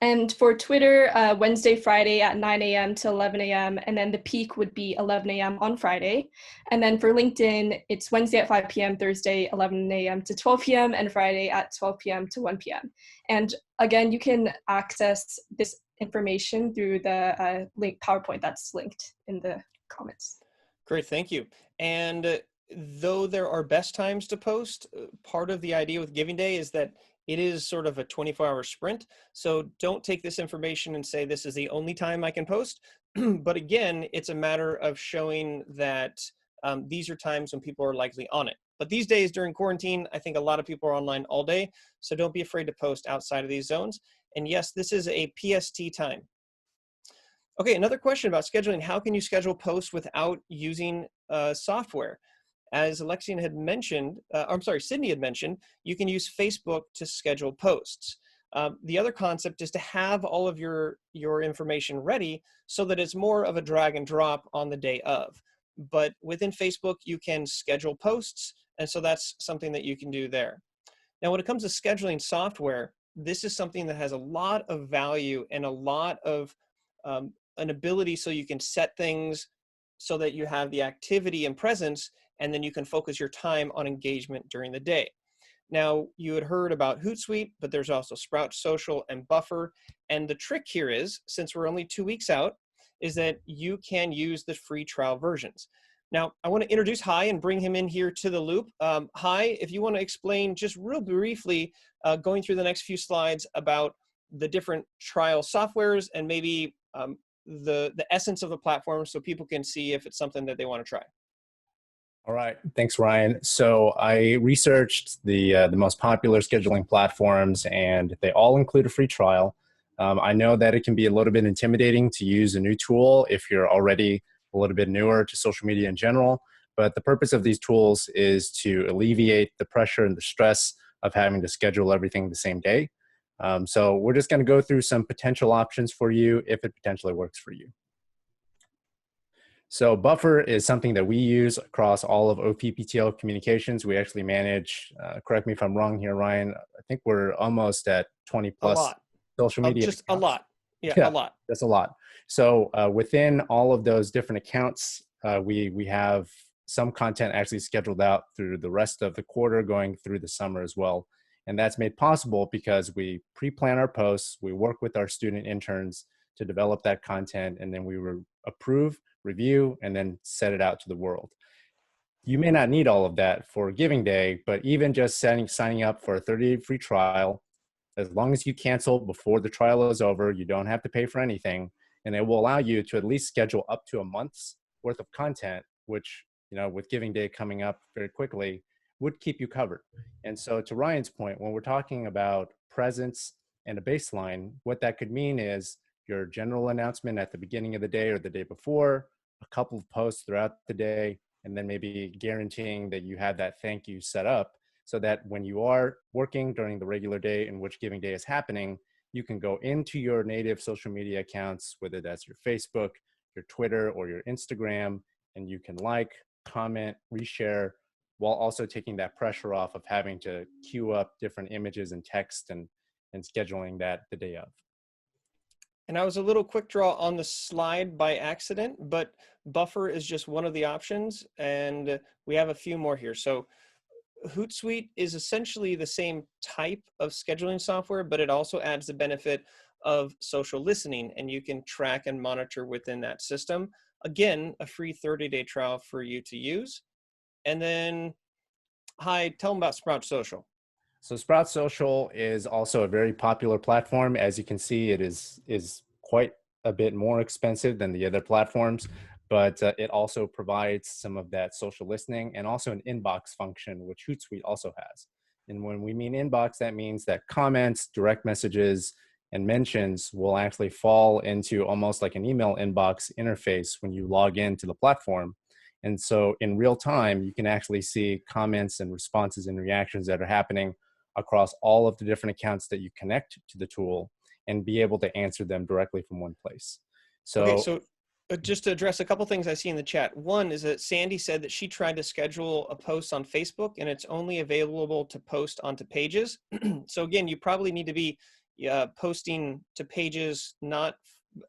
And for Twitter, Wednesday, Friday at 9 a.m. to 11 a.m. And then the peak would be 11 a.m. on Friday. And then for LinkedIn, it's Wednesday at 5 p.m., Thursday, 11 a.m. to 12 p.m., and Friday at 12 p.m. to 1 p.m. And again, you can access this information through the link PowerPoint that's linked in the comments. Great, thank you. And though there are best times to post, part of the idea with Giving Day is that it is sort of a 24-hour sprint. So don't take this information and say this is the only time I can post. But again, it's a matter of showing that these are times when people are likely on it. But these days during quarantine, I think a lot of people are online all day. So don't be afraid to post outside of these zones. And yes, this is a PST time. Okay, another question about scheduling. How can you schedule posts without using software? As Alexian had mentioned, Sydney had mentioned, you can use Facebook to schedule posts. The other concept is to have all of your information ready so that it's more of a drag and drop on the day of. But within Facebook, you can schedule posts, and so that's something that you can do there. Now, when it comes to scheduling software, this is something that has a lot of value and a lot of an ability so you can set things so that you have the activity and presence, and then you can focus your time on engagement during the day. Now, you had heard about Hootsuite, but there's also Sprout Social and Buffer. And the trick here is, since we're only 2 weeks out, is that you can use the free trial versions. Now, I want to introduce Hai and bring him in here to the loop. Hai, if you want to explain just real briefly, going through the next few slides about the different trial softwares and maybe the essence of the platform so people can see if it's something that they want to try. All right, thanks, Ryan. So I researched the most popular scheduling platforms, and they all include a free trial. I know that it can be a little bit intimidating to use a new tool if you're already a little bit newer to social media in general, but the purpose of these tools is to alleviate the pressure and the stress of having to schedule everything the same day. So we're just going to go through some potential options for you if it potentially works for you. So Buffer is something that we use across all of OPPTL communications. We actually manage, correct me if I'm wrong here, Ryan, I think we're almost at 20 plus social media Just accounts. a lot. Yeah, a lot. That's a lot. So within all of those different accounts, we have some content actually scheduled out through the rest of the quarter, going through the summer as well. And that's made possible because we pre-plan our posts, we work with our student interns to develop that content, and then we approve, review, and then set it out to the world. You may not need all of that for Giving Day, but even just signing up for a 30-day free trial, as long as you cancel before the trial is over, you don't have to pay for anything, and it will allow you to at least schedule up to a month's worth of content, which, with Giving Day coming up very quickly, would keep you covered. And so to Ryan's point, when we're talking about presence and a baseline, what that could mean is your general announcement at the beginning of the day or the day before, a couple of posts throughout the day, and then maybe guaranteeing that you have that thank you set up so that when you are working during the regular day in which Giving Day is happening, you can go into your native social media accounts, whether that's your Facebook, your Twitter, or your Instagram, and you can like, comment, reshare, while also taking that pressure off of having to queue up different images and text and scheduling that the day of. And I was a little quick draw on the slide by accident, but Buffer is just one of the options, and we have a few more here. So Hootsuite is essentially the same type of scheduling software, but it also adds the benefit of social listening, and you can track and monitor within that system. Again, a free 30-day trial for you to use. And then, hi, tell them about Sprout Social. So Sprout Social is also a very popular platform. As you can see, it is quite a bit more expensive than the other platforms, but it also provides some of that social listening and also an inbox function, which Hootsuite also has. And when we mean inbox, that means that comments, direct messages, and mentions will actually fall into almost like an email inbox interface when you log into the platform. And so in real time, you can actually see comments and responses and reactions that are happening across all of the different accounts that you connect to the tool and be able to answer them directly from one place. Okay, so just to address a couple things I see in the chat. One is that Sandy said that she tried to schedule a post on Facebook and it's only available to post onto pages. So again, you probably need to be posting to pages, not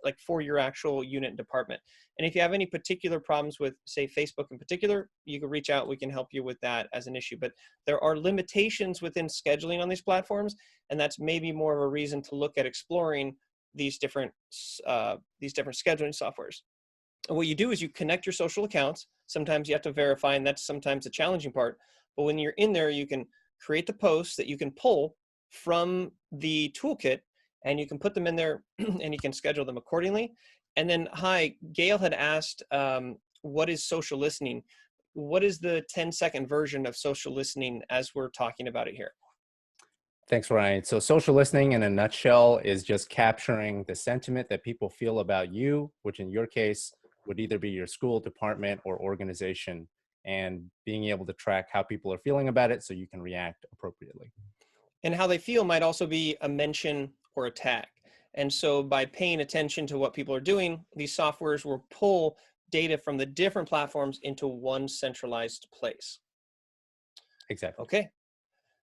like for your actual unit and department. And if you have any particular problems with, say, Facebook in particular, you can reach out. We can help you with that as an issue. But there are limitations within scheduling on these platforms, and that's maybe more of a reason to look at exploring these different scheduling softwares. And what you do is you connect your social accounts. Sometimes you have to verify, and that's sometimes the challenging part. But when you're in there, you can create the posts that you can pull from the toolkit, and you can put them in there and you can schedule them accordingly. And then, hi, Gail had asked, what is social listening? What is the 10-second version of social listening as we're talking about it here? Thanks, Ryan. So social listening in a nutshell is just capturing the sentiment that people feel about you, which in your case would either be your school, department, or organization, and being able to track how people are feeling about it so you can react appropriately. And how they feel might also be a mention or a tag. And so by paying attention to what people are doing, these softwares will pull data from the different platforms into one centralized place. Exactly. Okay.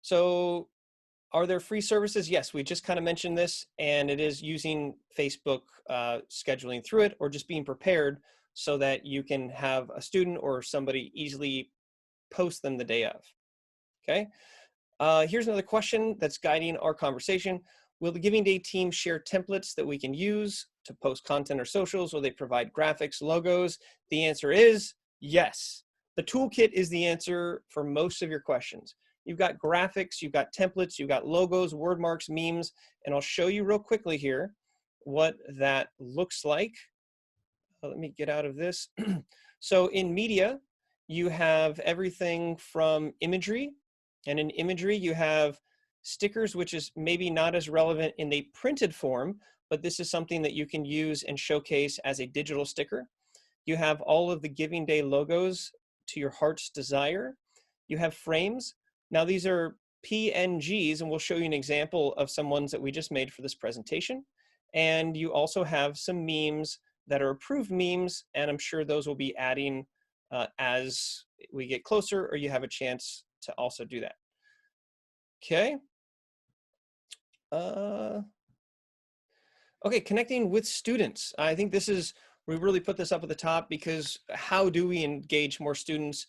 So are there free services? Yes, we just kind of mentioned this, and it is using Facebook scheduling through it, or just being prepared so that you can have a student or somebody easily post them the day of. Okay. Here's another question that's guiding our conversation. Will the Giving Day team share templates that we can use to post content or socials? Will they provide graphics, logos? The answer is yes. The toolkit is the answer for most of your questions. You've got graphics, you've got templates, you've got logos, word marks, memes, and I'll show you real quickly here what that looks like. Let me get out of this. So in media, you have everything from imagery, and in imagery, you have stickers, which is maybe not as relevant in a printed form, but this is something that you can use and showcase as a digital sticker. You have all of the Giving Day logos to your heart's desire. You have frames. Now these are PNGs, and we'll show you an example of some ones that we just made for this presentation. And you also have some memes that are approved memes, and I'm sure those will be adding as we get closer, or you have a chance to also do that. Okay. Okay, connecting with students. I think this is, we really put this up at the top because how do we engage more students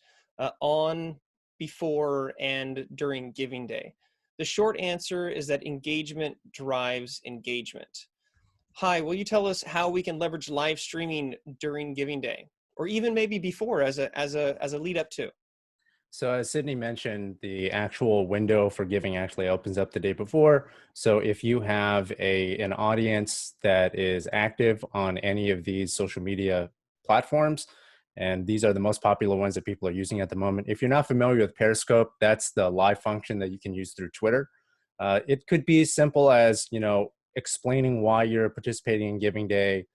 on, before, and during Giving Day? The short answer is that engagement drives engagement. Hi, will you tell us how we can leverage live streaming during Giving Day, or even maybe before as a lead up to? So as Sydney mentioned, the actual window for giving actually opens up the day before. So if you have an audience that is active on any of these social media platforms, and these are the most popular ones that people are using at the moment. If you're not familiar with Periscope, that's the live function that you can use through Twitter. It could be simple as, explaining why you're participating in Giving Day,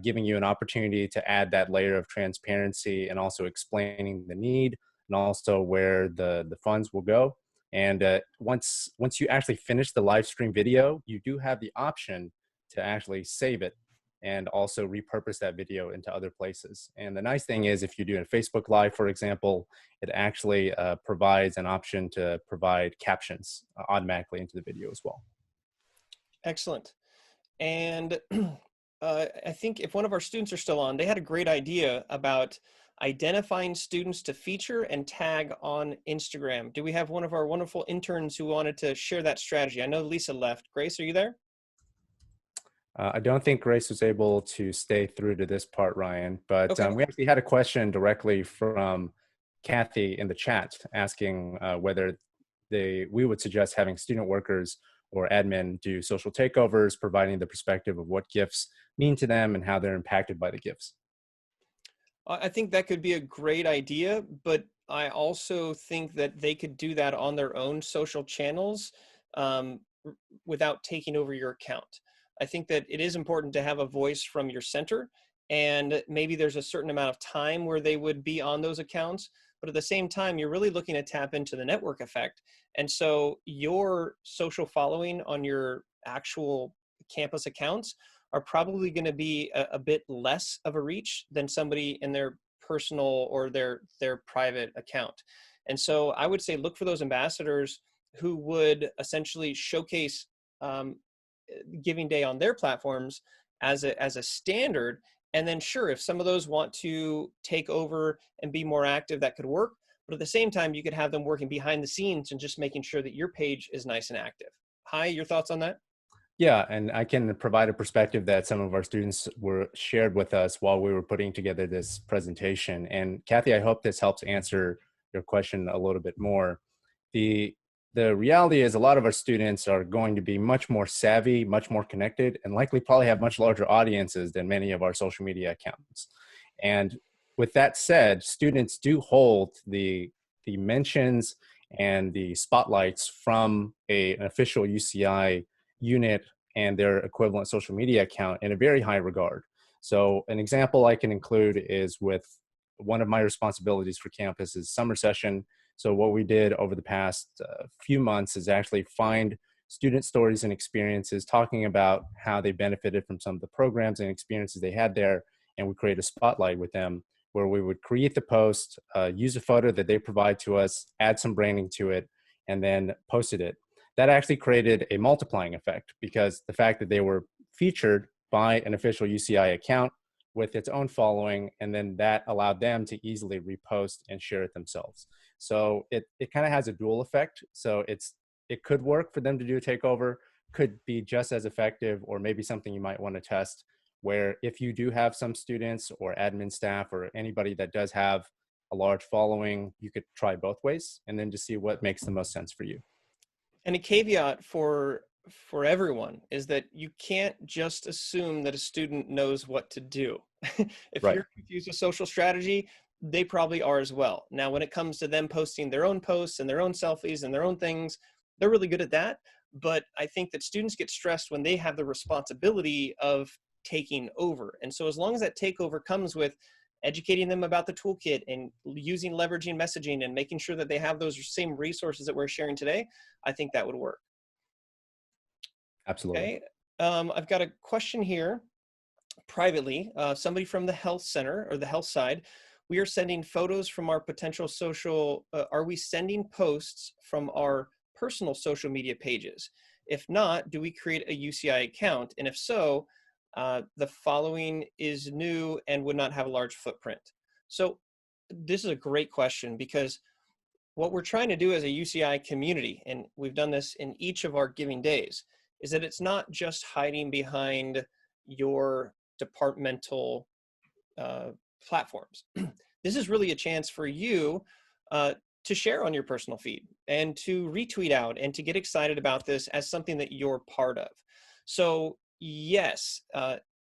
giving you an opportunity to add that layer of transparency, and also explaining the need and also where the funds will go. And once you actually finish the live stream video, you do have the option to actually save it and also repurpose that video into other places. And the nice thing is, if you're doing a Facebook Live, for example, it actually provides an option to provide captions automatically into the video as well. Excellent. And I think if one of our students are still on, they had a great idea about identifying students to feature and tag on Instagram. Do we have one of our wonderful interns who wanted to share that strategy? I know Lisa left. Grace, are you there? I don't think Grace was able to stay through to this part, Ryan, but Okay. we actually had a question directly from Kathy in the chat asking whether we would suggest having student workers or admin do social takeovers, providing the perspective of what gifts mean to them and how they're impacted by the gifts. I think that could be a great idea, but I also think that they could do that on their own social channels um, without taking over your account. I think that it is important to have a voice from your center, and maybe there's a certain amount of time where they would be on those accounts, but at the same time, you're really looking to tap into the network effect. And so your social following on your actual campus accounts are probably going to be a bit less of a reach than somebody in their personal or their private account. And so I would say look for those ambassadors who would essentially showcase Giving Day on their platforms as a standard. And then sure, if some of those want to take over and be more active, that could work. But at the same time, you could have them working behind the scenes and just making sure that your page is nice and active. Hi, your thoughts on that? Yeah, and I can provide a perspective that some of our students were shared with us while we were putting together this presentation. And Kathy, I hope this helps answer your question a little bit more. The reality is a lot of our students are going to be much more savvy, much more connected, and likely probably have much larger audiences than many of our social media accounts. And with that said, students do hold the mentions and the spotlights from an official UCI unit and their equivalent social media account in a very high regard. So an example I can include is with one of my responsibilities for campus is summer session. So what we did over the past few months is actually find student stories and experiences talking about how they benefited from some of the programs and experiences they had there. And we create a spotlight with them where we would create the post, use a photo that they provide to us, add some branding to it, and then posted it. That actually created a multiplying effect because the fact that they were featured by an official UCI account with its own following, and then that allowed them to easily repost and share it themselves. So it kind of has a dual effect. So it could work for them to do a takeover, could be just as effective, or maybe something you might want to test where if you do have some students or admin staff or anybody that does have a large following, you could try both ways and then just see what makes the most sense for you. And a caveat for everyone is that you can't just assume that a student knows what to do. If Right. You're confused with social strategy, they probably are as well. Now, when it comes to them posting their own posts and their own selfies and their own things, they're really good at that. But I think that students get stressed when they have the responsibility of taking over. And so as long as that takeover comes with educating them about the toolkit and leveraging messaging and making sure that they have those same resources that we're sharing today, I think that would work. Absolutely. Okay. I've got a question here privately. Somebody from the health center or the health side. We are sending photos from our potential social. Are we sending posts from our personal social media pages? If not, do we create a UCI account? And if so, the following is new and would not have a large footprint. So this is a great question because what we're trying to do as a UCI community, and we've done this in each of our Giving Days, is that it's not just hiding behind your departmental platforms. This is really a chance for you to share on your personal feed and to retweet out and to get excited about this as something that you're part of. So yes,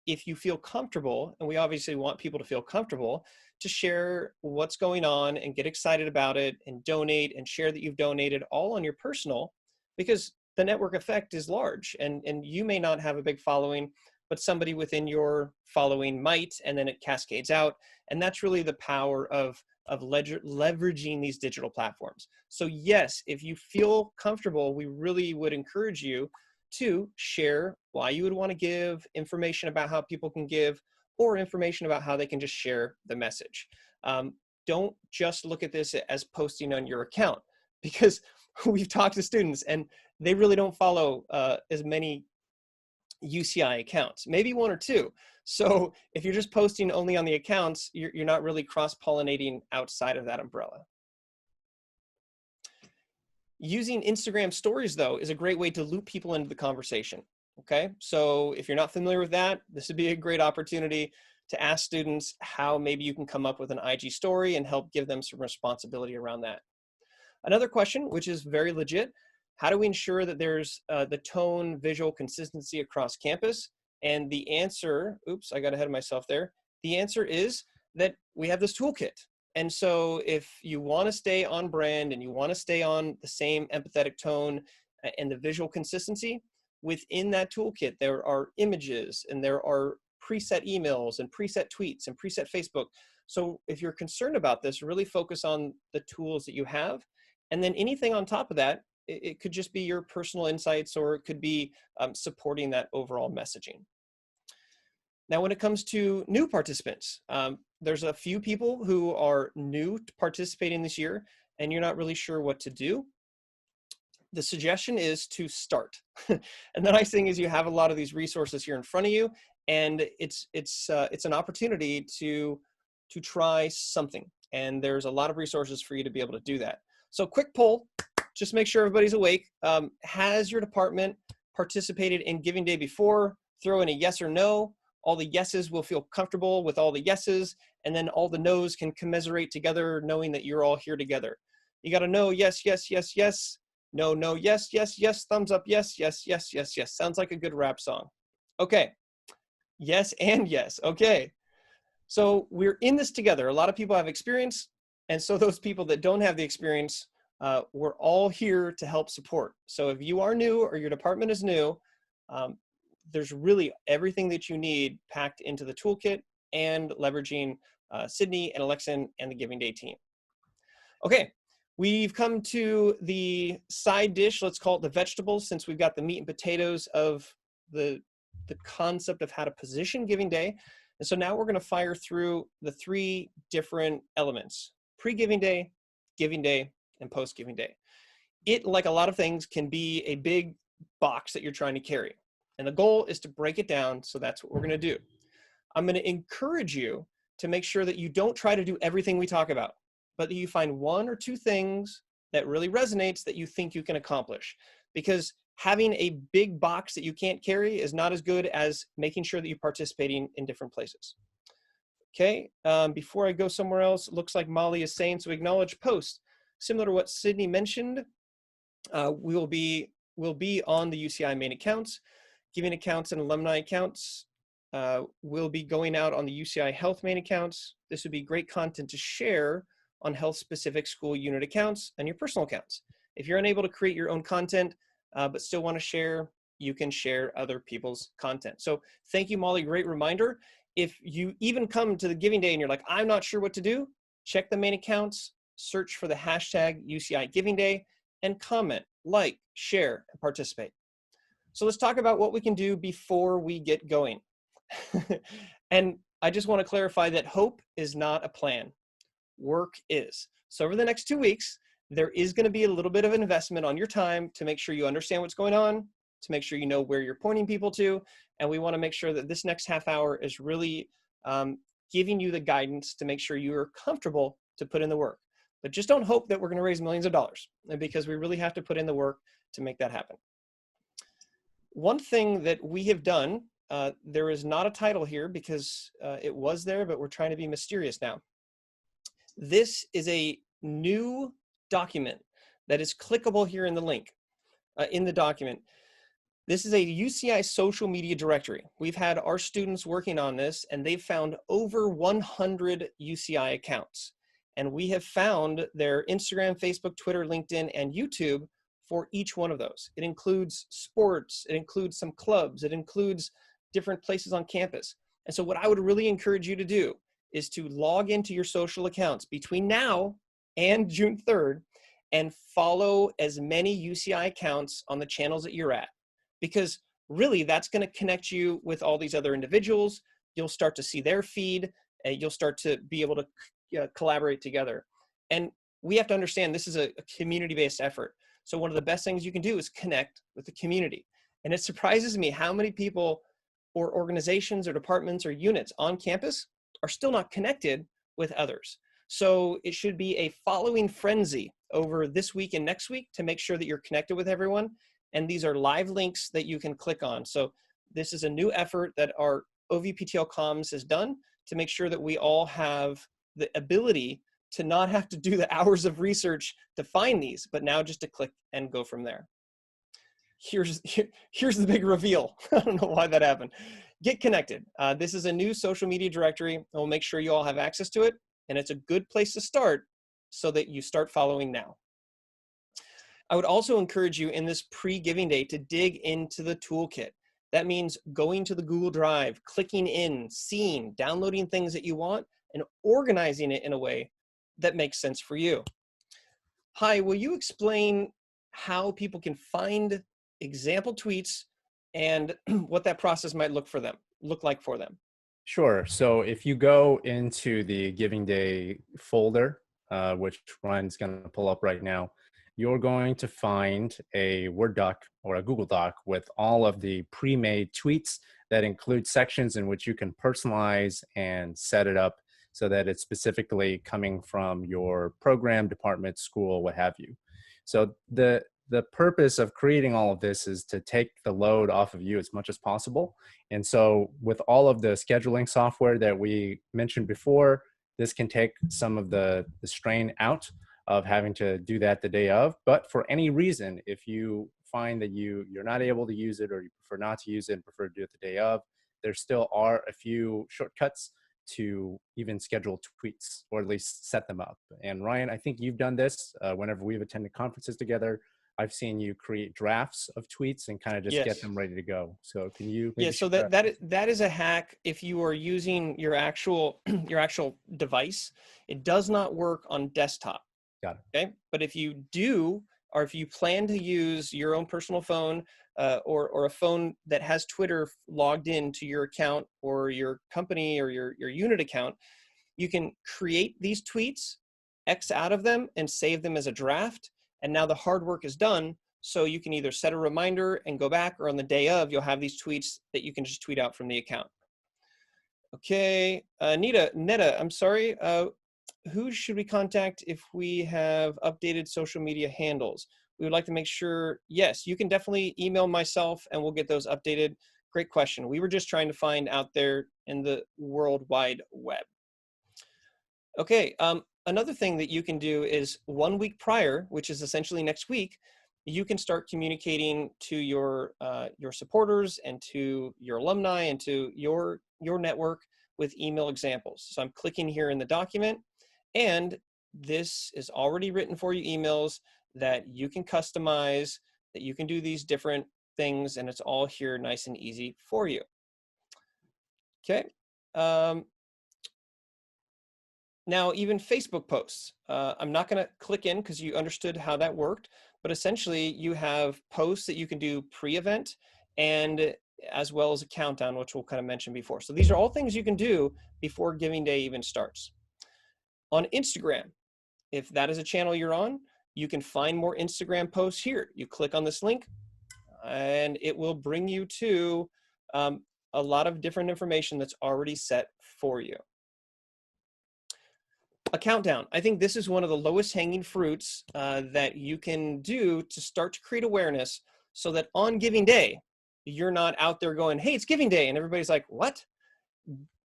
if you feel comfortable, and we obviously want people to feel comfortable, to share what's going on and get excited about it and donate and share that you've donated all on your personal, because the network effect is large, and you may not have a big following, but somebody within your following might, and then it cascades out. And that's really the power of leveraging these digital platforms. So yes, if you feel comfortable, we really would encourage you to share why you would want to give, information about how people can give, or information about how they can just share the message. Don't just look at this as posting on your account, because we've talked to students and they really don't follow as many UCI accounts, maybe one or two. So if you're just posting only on the accounts, you're not really cross-pollinating outside of that umbrella. Using Instagram stories, though, is a great way to loop people into the conversation. Okay, so if you're not familiar with that, this would be a great opportunity to ask students how maybe you can come up with an IG story and help give them some responsibility around that. Another question, which is very legit, how do we ensure that there's the tone, visual consistency across campus? And the answer, oops, I got ahead of myself there. The answer is that we have this toolkit. And so if you want to stay on brand and you want to stay on the same empathetic tone and the visual consistency, within that toolkit, there are images and there are preset emails and preset tweets and preset Facebook. So if you're concerned about this, really focus on the tools that you have. And then anything on top of that, it could just be your personal insights, or it could be supporting that overall messaging. Now, when it comes to new participants, there's a few people who are new to participating this year and you're not really sure what to do. The suggestion is to start. And the nice thing is you have a lot of these resources here in front of you, and it's an opportunity to try something. And there's a lot of resources for you to be able to do that. So quick poll, just make sure everybody's awake. Has your department participated in Giving Day before? Throw in a yes or no. All the yeses will feel comfortable with all the yeses, and then all the no's can commiserate together, knowing that you're all here together. You got to know yes, yes, yes, yes. No, no, yes, yes, yes, thumbs up, yes, yes, yes, yes, yes. Sounds like a good rap song. Okay, yes and yes, okay. So we're in this together. A lot of people have experience, and so those people that don't have the experience, we're all here to help support. So if you are new or your department is new, there's really everything that you need packed into the toolkit and leveraging Sydney and Alexan and the Giving Day team. Okay. We've come to the side dish, let's call it the vegetables, since we've got the meat and potatoes of the concept of how to position Giving Day. And so now we're going to fire through the three different elements: pre-Giving Day, Giving Day, and post-Giving Day. It, like a lot of things, can be a big box that you're trying to carry. And the goal is to break it down, so that's what we're going to do. I'm going to encourage you to make sure that you don't try to do everything we talk about, but that you find one or two things that really resonates that you think you can accomplish. Because having a big box that you can't carry is not as good as making sure that you're participating in different places. Okay, before I go somewhere else, it looks like Molly is saying, so acknowledge post. Similar to what Sydney mentioned, we'll be on the UCI main accounts. Giving accounts and alumni accounts will be going out on the UCI health main accounts. This would be great content to share on health-specific school unit accounts and your personal accounts. If you're unable to create your own content, but still want to share, you can share other people's content. So thank you, Molly, great reminder. If you even come to the Giving Day and you're like, I'm not sure what to do, check the main accounts, search for the hashtag UCI Giving Day, and comment, like, share, and participate. So let's talk about what we can do before we get going. And I just want to clarify that hope is not a plan. Work is. So over the next 2 weeks, there is going to be a little bit of an investment on your time to make sure you understand what's going on, to make sure you know where you're pointing people to. And we want to make sure that this next half hour is really giving you the guidance to make sure you're comfortable to put in the work. But just don't hope that we're going to raise millions of dollars, because we really have to put in the work to make that happen. One thing that we have done, there is not a title here because it was there, but we're trying to be mysterious now. This is a new document that is clickable here in the link, in the document. This is a UCI social media directory. We've had our students working on this, and they've found over 100 UCI accounts. And we have found their Instagram, Facebook, Twitter, LinkedIn, and YouTube for each one of those. It includes sports, it includes some clubs, it includes different places on campus. And so what I would really encourage you to do is to log into your social accounts between now and June 3rd and follow as many UCI accounts on the channels that you're at. Because really that's going to connect you with all these other individuals. You'll start to see their feed, and you'll start to be able to collaborate together. And we have to understand this is a community-based effort. So one of the best things you can do is connect with the community. And it surprises me how many people or organizations or departments or units on campus are still not connected with others. So it should be a following frenzy over this week and next week to make sure that you're connected with everyone. And these are live links that you can click on. So this is a new effort that our OVPTL Comms has done to make sure that we all have the ability to not have to do the hours of research to find these, but now just to click and go from there. Here's the big reveal. I don't know why that happened. Get connected. This is a new social media directory, and we'll make sure you all have access to it. And it's a good place to start so that you start following now. I would also encourage you in this pre-giving day to dig into the toolkit. That means going to the Google Drive, clicking in, seeing, downloading things that you want, and organizing it in a way that makes sense for you. Hi, will you explain how people can find example tweets and what that process might look like for them? Sure. So if you go into the Giving Day folder, which Ryan's going to pull up right now, you're going to find a Word doc or a Google Doc with all of the pre-made tweets that include sections in which you can personalize and set it up so that it's specifically coming from your program, department, school, what have you. So the purpose of creating all of this is to take the load off of you as much as possible. And so with all of the scheduling software that we mentioned before, this can take some of the strain out of having to do that the day of. But for any reason, if you find that you're not able to use it, or you prefer not to use it and prefer to do it the day of, there still are a few shortcuts to even schedule tweets, or at least set them up. And Ryan, I think you've done this whenever we've attended conferences together. I've seen you create drafts of tweets and kind of just get them ready to go. So can you? Yeah, so that is a hack. If you are using your actual device, it does not work on desktop. Got it. Okay, but if you do, or if you plan to use your own personal phone or a phone that has Twitter logged into your account, or your company or your unit account, you can create these tweets, X out of them, and save them as a draft. And now the hard work is done. So you can either set a reminder and go back, or on the day of, you'll have these tweets that you can just tweet out from the account. Okay, Netta, I'm sorry. Who should we contact if we have updated social media handles? We would like to make sure, yes, you can definitely email myself and we'll get those updated. Great question. We were just trying to find out there in the World Wide Web. Okay, another thing that you can do is 1 week prior, which is essentially next week, you can start communicating to your supporters and to your alumni and to your network with email examples. So I'm clicking here in the document, and this is already written for you emails that you can customize, that you can do these different things, and it's all here nice and easy for you. Okay. Now, even Facebook posts, I'm not going to click in because you understood how that worked, but essentially you have posts that you can do pre-event, and as well as a countdown, which we'll kind of mention before. So these are all things you can do before Giving Day even starts. On Instagram, if that is a channel you're on, you can find more Instagram posts here. You click on this link and it will bring you to a lot of different information that's already set for you. A countdown. I think this is one of the lowest hanging fruits that you can do to start to create awareness, so that on Giving Day, you're not out there going, hey, it's Giving Day, and everybody's like, what?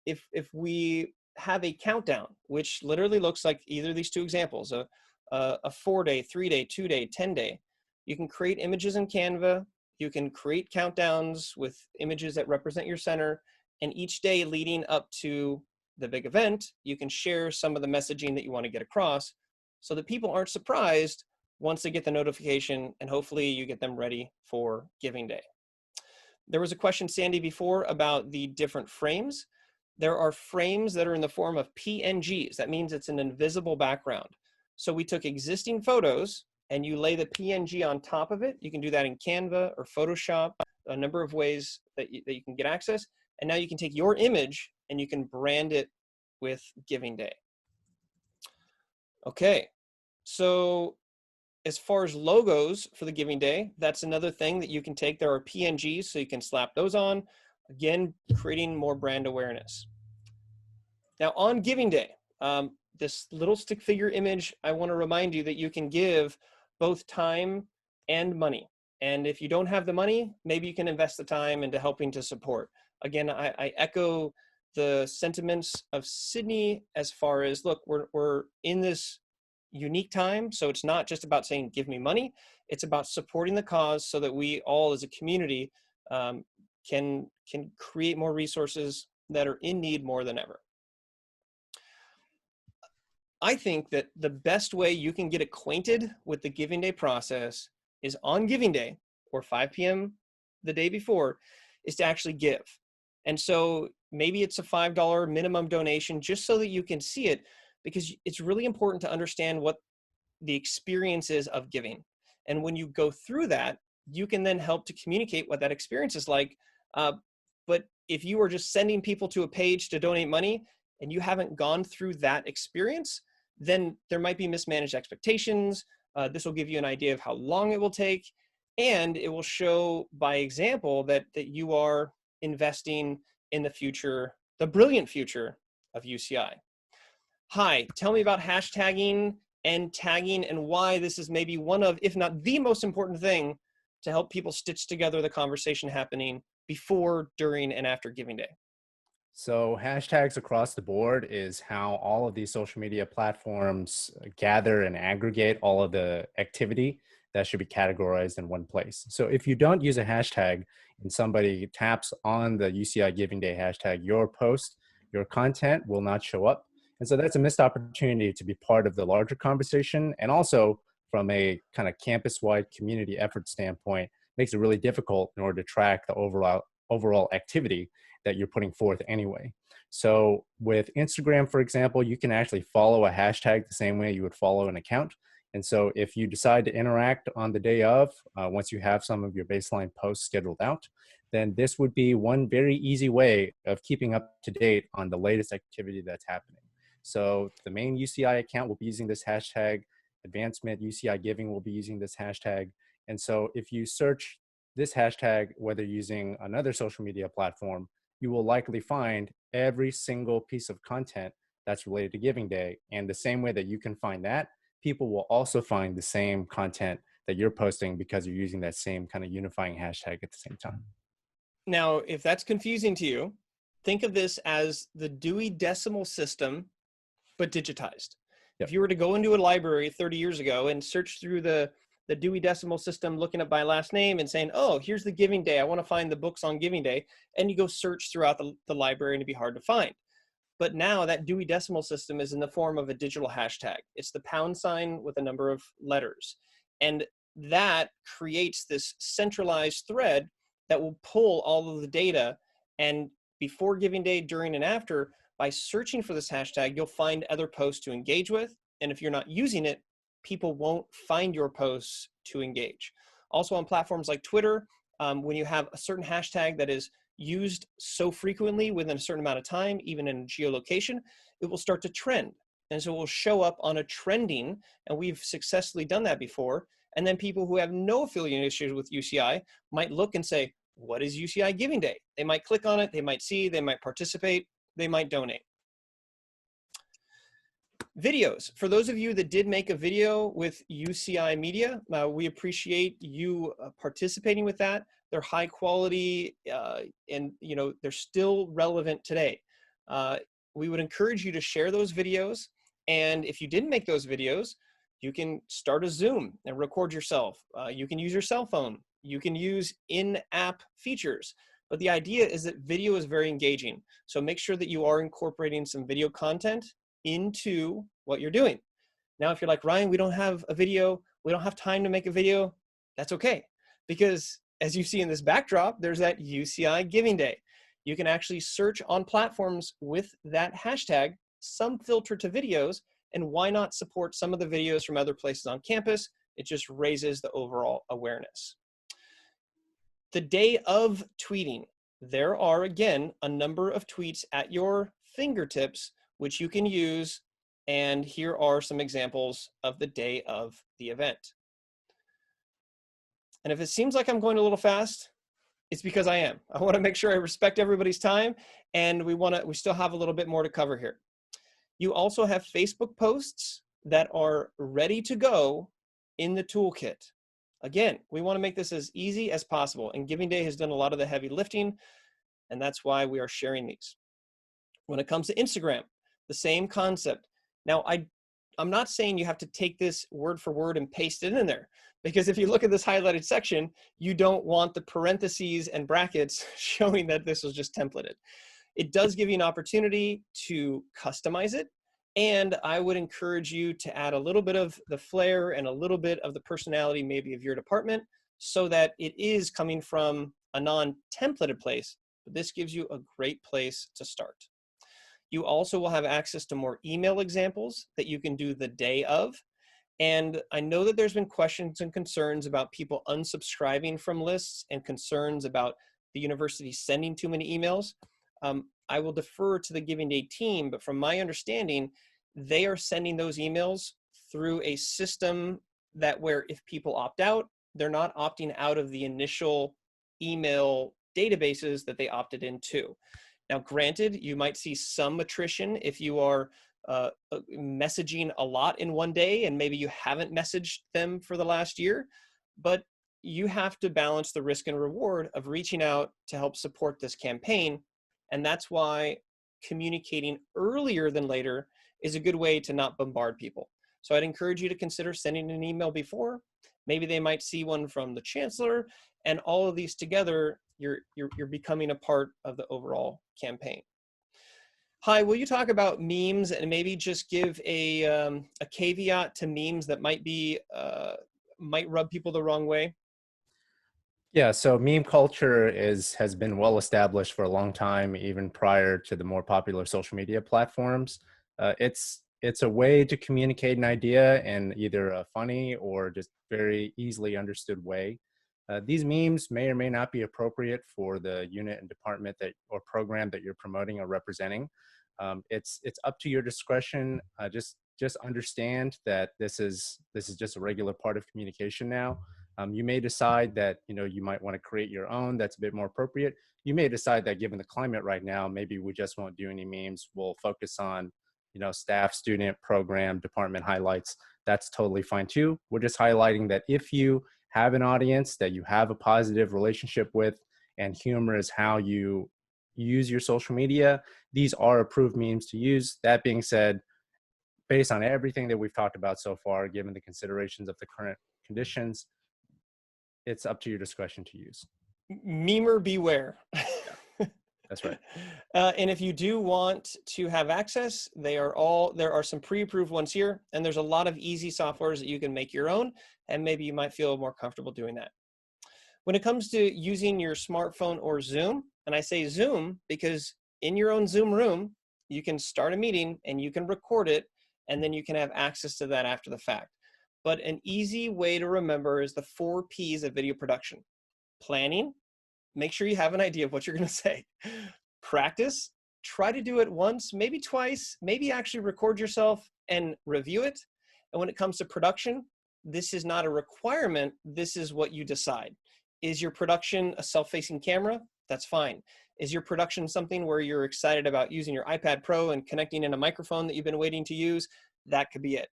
If we have a countdown, which literally looks like either of these two examples, a 4-day, 3-day, 2-day, 10-day, you can create images in Canva. You can create countdowns with images that represent your center, and each day leading up to the big event, you can share some of the messaging that you want to get across, so that people aren't surprised once they get the notification, and hopefully you get them ready for Giving Day. There was a question, Sandy, before about the different frames. There are frames that are in the form of PNGs. That means it's an invisible background. So we took existing photos and you lay the PNG on top of it. You can do that in Canva or Photoshop, a number of ways that you can get access. And now you can take your image and you can brand it with Giving Day. Okay, so as far as logos for the Giving Day, that's another thing that you can take. There are PNGs, so you can slap those on. Again, creating more brand awareness. Now on Giving Day, this little stick figure image, I want to remind you that you can give both time and money. And if you don't have the money, maybe you can invest the time into helping to support. Again, I echo the sentiments of Sydney as far as, look, we're in this unique time. So it's not just about saying, give me money. It's about supporting the cause so that we all as a community can create more resources that are in need more than ever. I think that the best way you can get acquainted with the Giving Day process is on Giving Day or 5 p.m. the day before is to actually give. And so maybe it's a $5 minimum donation just so that you can see it, because it's really important to understand what the experience is of giving. And when you go through that, you can then help to communicate what that experience is like. But if you are just sending people to a page to donate money and you haven't gone through that experience, then there might be mismanaged expectations. This will give you an idea of how long it will take, and it will show by example that you are investing in the future, the brilliant future of UCI. Hi, tell me about hashtagging and tagging and why this is maybe one of, if not the most important thing to help people stitch together the conversation happening before, during, and after Giving Day. So hashtags across the board is how all of these social media platforms gather and aggregate all of the activity that should be categorized in one place. So if you don't use a hashtag and somebody taps on the UCI Giving Day hashtag, your post, your content will not show up. And so that's a missed opportunity to be part of the larger conversation. And also from a kind of campus-wide community effort standpoint, makes it really difficult in order to track the overall activity that you're putting forth anyway. So with Instagram, for example, you can actually follow a hashtag the same way you would follow an account. And so if you decide to interact on the day of, once you have some of your baseline posts scheduled out, then this would be one very easy way of keeping up to date on the latest activity that's happening. So the main UCI account will be using this hashtag, Advancement UCI Giving will be using this hashtag. And so if you search this hashtag, whether using another social media platform, you will likely find every single piece of content that's related to Giving Day. And the same way that you can find that, people will also find the same content that you're posting because you're using that same kind of unifying hashtag at the same time. Now, if that's confusing to you, think of this as the Dewey Decimal System, but digitized. Yep. If you were to go into a library 30 years ago and search through the Dewey Decimal System, looking up my last name and saying, oh, here's the Giving Day, I want to find the books on Giving Day, and you go search throughout the library and it'd be hard to find. But now that Dewey Decimal System is in the form of a digital hashtag. It's the # with a number of letters. And that creates this centralized thread that will pull all of the data. And before Giving Day, during and after, by searching for this hashtag, you'll find other posts to engage with. And if you're not using it, people won't find your posts to engage. Also on platforms like Twitter, when you have a certain hashtag that is used so frequently within a certain amount of time, even in geolocation, it will start to trend. And so it will show up on a trending, and we've successfully done that before. And then people who have no affiliation with UCI might look and say, what is UCI Giving Day? They might click on it, they might see, they might participate, they might donate. Videos. For those of you that did make a video with UCI Media, we appreciate you participating with that. They're high quality and they're still relevant today. We would encourage you to share those videos. And if you didn't make those videos, you can start a Zoom and record yourself. You can use your cell phone. You can use in-app features. But the idea is that video is very engaging. So make sure that you are incorporating some video content into what you're doing. Now, if you're like, Ryan, we don't have a video, we don't have time to make a video, that's okay. Because as you see in this backdrop, there's that UCI Giving Day. You can actually search on platforms with that hashtag, some filter to videos, and why not support some of the videos from other places on campus? It just raises the overall awareness. The day of tweeting, there are, again, a number of tweets at your fingertips, which you can use. And here are some examples of the day of the event. And if it seems like I'm going a little fast, it's because I am. I want to make sure I respect everybody's time, and we still have a little bit more to cover here. You also have Facebook posts that are ready to go in the toolkit. Again, we want to make this as easy as possible, and Giving Day has done a lot of the heavy lifting, and that's why we are sharing these. When it comes to Instagram, the same concept. Now, I'm not saying you have to take this word for word and paste it in there, because if you look at this highlighted section, you don't want the parentheses and brackets showing that this was just templated. It does give you an opportunity to customize it, and I would encourage you to add a little bit of the flair and a little bit of the personality maybe of your department so that it is coming from a non-templated place, but this gives you a great place to start. You also will have access to more email examples that you can do the day of. And I know that there's been questions and concerns about people unsubscribing from lists and concerns about the university sending too many emails. I will defer to the Giving Day team, but from my understanding, they are sending those emails through a system that where if people opt out, they're not opting out of the initial email databases that they opted into. Now, granted, you might see some attrition if you are messaging a lot in one day and maybe you haven't messaged them for the last year, but you have to balance the risk and reward of reaching out to help support this campaign. And that's why communicating earlier than later is a good way to not bombard people. So I'd encourage you to consider sending an email before. Maybe they might see one from the chancellor, and all of these together, you're becoming a part of the overall campaign. Hi, will you talk about memes and maybe just give a caveat to memes that might rub people the wrong way? Yeah, so meme culture has been well established for a long time, even prior to the more popular social media platforms. It's a way to communicate an idea in either a funny or just very easily understood way. These memes may or may not be appropriate for the unit and department or program that you're promoting or representing. It's up to your discretion. Just understand that this is just a regular part of communication now. You may decide that you might want to create your own that's a bit more appropriate. You may decide that given the climate right now, maybe we just won't do any memes. We'll focus on staff, student, program, department highlights. That's totally fine too. We're just highlighting that if you have an audience that you have a positive relationship with, and humor is how you use your social media, these are approved memes to use. That being said, based on everything that we've talked about so far, given the considerations of the current conditions, it's up to your discretion to use. Memer beware. That's right. And if you do want to have access, there are some pre-approved ones here, and there's a lot of easy softwares that you can make your own, and maybe you might feel more comfortable doing that. When it comes to using your smartphone or Zoom, and I say Zoom because in your own Zoom room, you can start a meeting and you can record it, and then you can have access to that after the fact. But an easy way to remember is the 4 Ps of video production. Planning, make sure you have an idea of what you're going to say. Practice, try to do it once, maybe twice, maybe actually record yourself and review it. And when it comes to production, this is not a requirement. This is what you decide. Is your production a self-facing camera? That's fine. Is your production something where you're excited about using your iPad Pro and connecting in a microphone that you've been waiting to use? That could be it.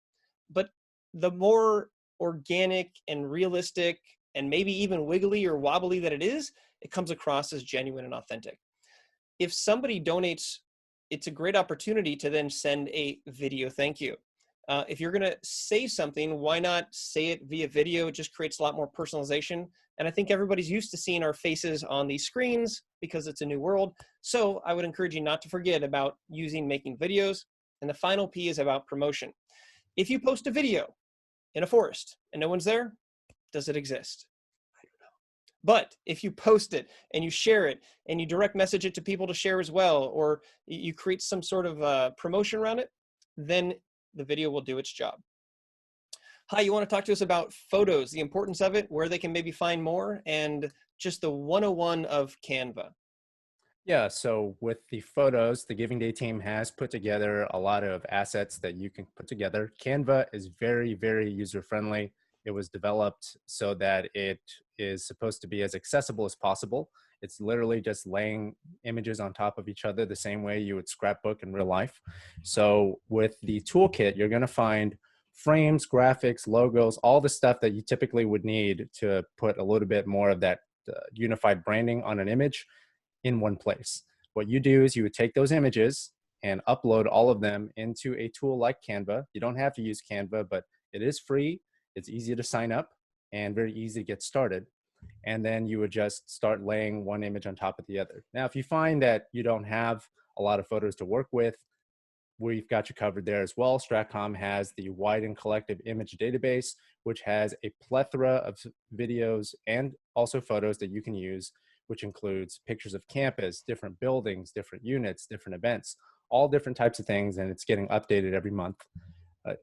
But the more organic and realistic and maybe even wiggly or wobbly that it is, it comes across as genuine and authentic. If somebody donates, it's a great opportunity to then send a video thank you. If you're gonna say something, why not say it via video? It just creates a lot more personalization. And I think everybody's used to seeing our faces on these screens because it's a new world. So I would encourage you not to forget about making videos. And the final P is about promotion. If you post a video, in a forest and no one's there, does it exist? But if you post it and you share it and you direct message it to people to share as well, or you create some sort of promotion around it, then the video will do its job. Hi, you want to talk to us about photos, the importance of it, where they can maybe find more, and just the 101 of Canva. Yeah, so with the photos, the Giving Day team has put together a lot of assets that you can put together. Canva is very, very user-friendly. It was developed so that it is supposed to be as accessible as possible. It's literally just laying images on top of each other the same way you would scrapbook in real life. So with the toolkit, you're going to find frames, graphics, logos, all the stuff that you typically would need to put a little bit more of that unified branding on an image in one place. What you do is you would take those images and upload all of them into a tool like Canva. You don't have to use Canva, but it is free. It's easy to sign up and very easy to get started. And then you would just start laying one image on top of the other. Now, if you find that you don't have a lot of photos to work with, we've got you covered there as well. Stratcom has the Wide and Collective Image Database, which has a plethora of videos and also photos that you can use, which includes pictures of campus, different buildings, different units, different events, all different types of things, and it's getting updated every month.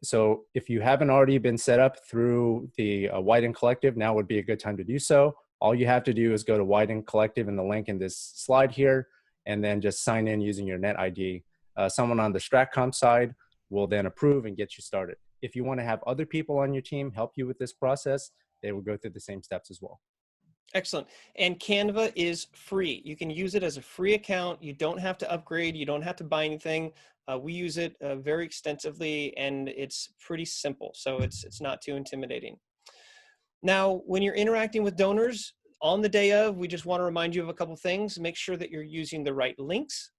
So if you haven't already been set up through the Wide and Collective, now would be a good time to do so. All you have to do is go to Wide and Collective in the link in this slide here, and then just sign in using your net ID. Someone on the Stratcom side will then approve and get you started. If you want to have other people on your team help you with this process, they will go through the same steps as well. Excellent. And Canva is free. You can use it as a free account. You don't have to upgrade. You don't have to buy anything. We use it very extensively, and it's pretty simple. So it's not too intimidating. Now, when you're interacting with donors on the day of, we just want to remind you of a couple things. Make sure that you're using the right links.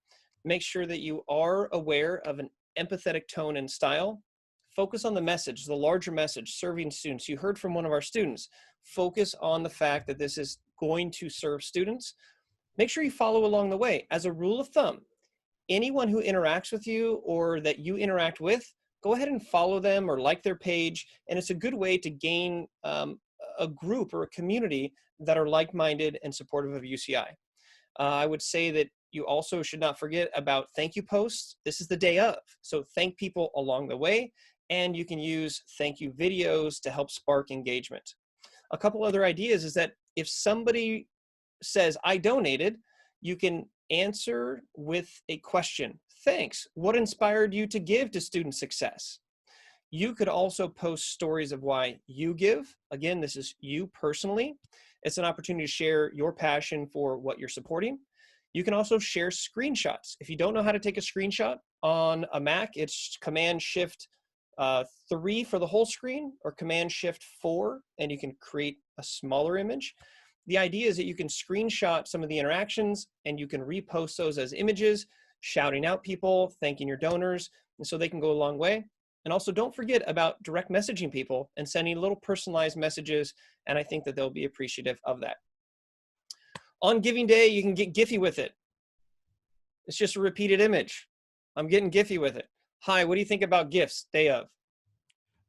Make sure that you are aware of an empathetic tone and style. Focus on the message, the larger message, serving students. You heard from one of our students. Focus on the fact that this is going to serve students. Make sure you follow along the way. As a rule of thumb, anyone who interacts with you or that you interact with, go ahead and follow them or like their page. And it's a good way to gain a group or a community that are like-minded and supportive of UCI. I would say that you also should not forget about thank you posts. This is the day of. So thank people along the way. And you can use thank you videos to help spark engagement. A couple other ideas is that if somebody says, I donated, you can answer with a question. Thanks. What inspired you to give to student success? You could also post stories of why you give. Again, this is you personally. It's an opportunity to share your passion for what you're supporting. You can also share screenshots. If you don't know how to take a screenshot on a Mac, it's Command-Shift-3 for the whole screen, or Command-Shift-4, and you can create a smaller image. The idea is that you can screenshot some of the interactions and you can repost those as images, shouting out people, thanking your donors, and so they can go a long way. And also don't forget about direct messaging people and sending little personalized messages, and I think that they'll be appreciative of that. On Giving Day, you can get Giphy with it. It's just a repeated image. I'm getting Giphy with it. Hi, what do you think about GIFs day of?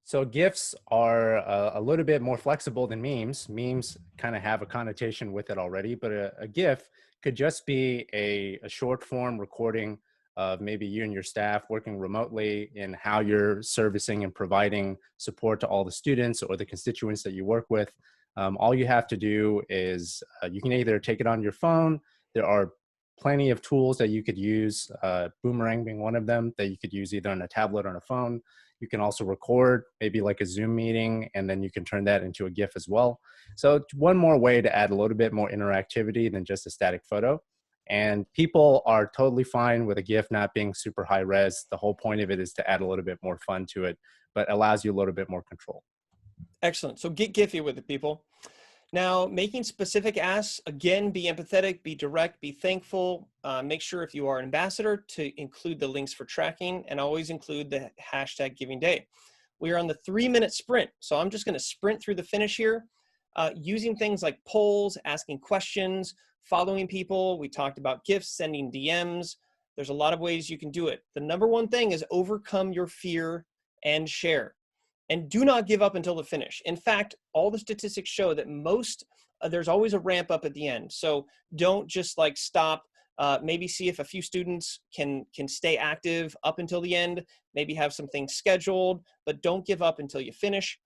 So GIFs are a little bit more flexible than memes. Memes kind of have a connotation with it already, but a GIF could just be a short form recording of maybe you and your staff working remotely in how you're servicing and providing support to all the students or the constituents that you work with. All you have to do is you can either take it on your phone. There are plenty of tools that you could use, Boomerang being one of them, that you could use either on a tablet or on a phone. You can also record maybe like a Zoom meeting, and then you can turn that into a GIF as well. So it's one more way to add a little bit more interactivity than just a static photo. And people are totally fine with a GIF not being super high res. The whole point of it is to add a little bit more fun to it, but allows you a little bit more control. Excellent. So get Giphy with it, people. Now, making specific asks, again, be empathetic, be direct, be thankful. Make sure if you are an ambassador to include the links for tracking, and always include the hashtag Giving Day. We are on the 3-minute sprint, so I'm just going to sprint through the finish here, using things like polls, asking questions, following people. We talked about gifts, sending DMs. There's a lot of ways you can do it. The number one thing is overcome your fear and share. And do not give up until the finish. In fact, all the statistics show that there's always a ramp up at the end. So don't just like stop. Maybe see if a few students can stay active up until the end. Maybe have some things scheduled, but don't give up until you finish.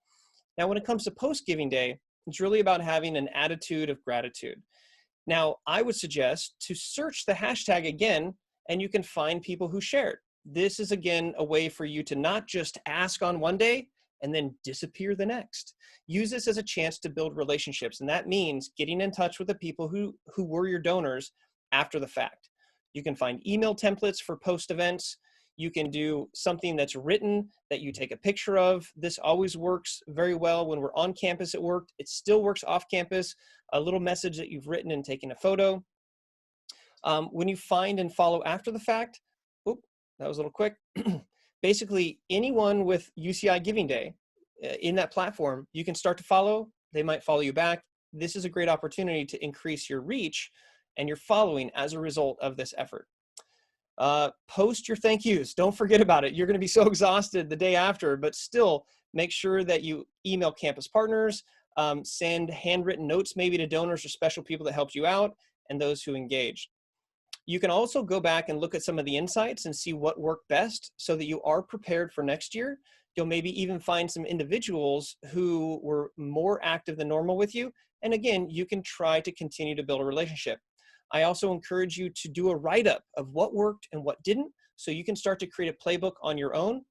Now, when it comes to post-giving day, it's really about having an attitude of gratitude. Now, I would suggest to search the hashtag again, and you can find people who shared. This is, again, a way for you to not just ask on one day and then disappear the next. Use this as a chance to build relationships, and that means getting in touch with the people who were your donors after the fact. You can find email templates for post events. You can do something that's written that you take a picture of. This always works very well when we're on campus. It worked. It still works off campus. A little message that you've written and taken a photo. When you find and follow after the fact, oop, that was a little quick. Basically, anyone with UCI Giving Day in that platform, you can start to follow. They might follow you back. This is a great opportunity to increase your reach and your following as a result of this effort. Post your thank yous. Don't forget about it. You're going to be so exhausted the day after, but still make sure that you email campus partners, send handwritten notes maybe to donors or special people that helped you out and those who engaged. You can also go back and look at some of the insights and see what worked best so that you are prepared for next year. You'll maybe even find some individuals who were more active than normal with you. And again, you can try to continue to build a relationship. I also encourage you to do a write-up of what worked and what didn't, so you can start to create a playbook on your own.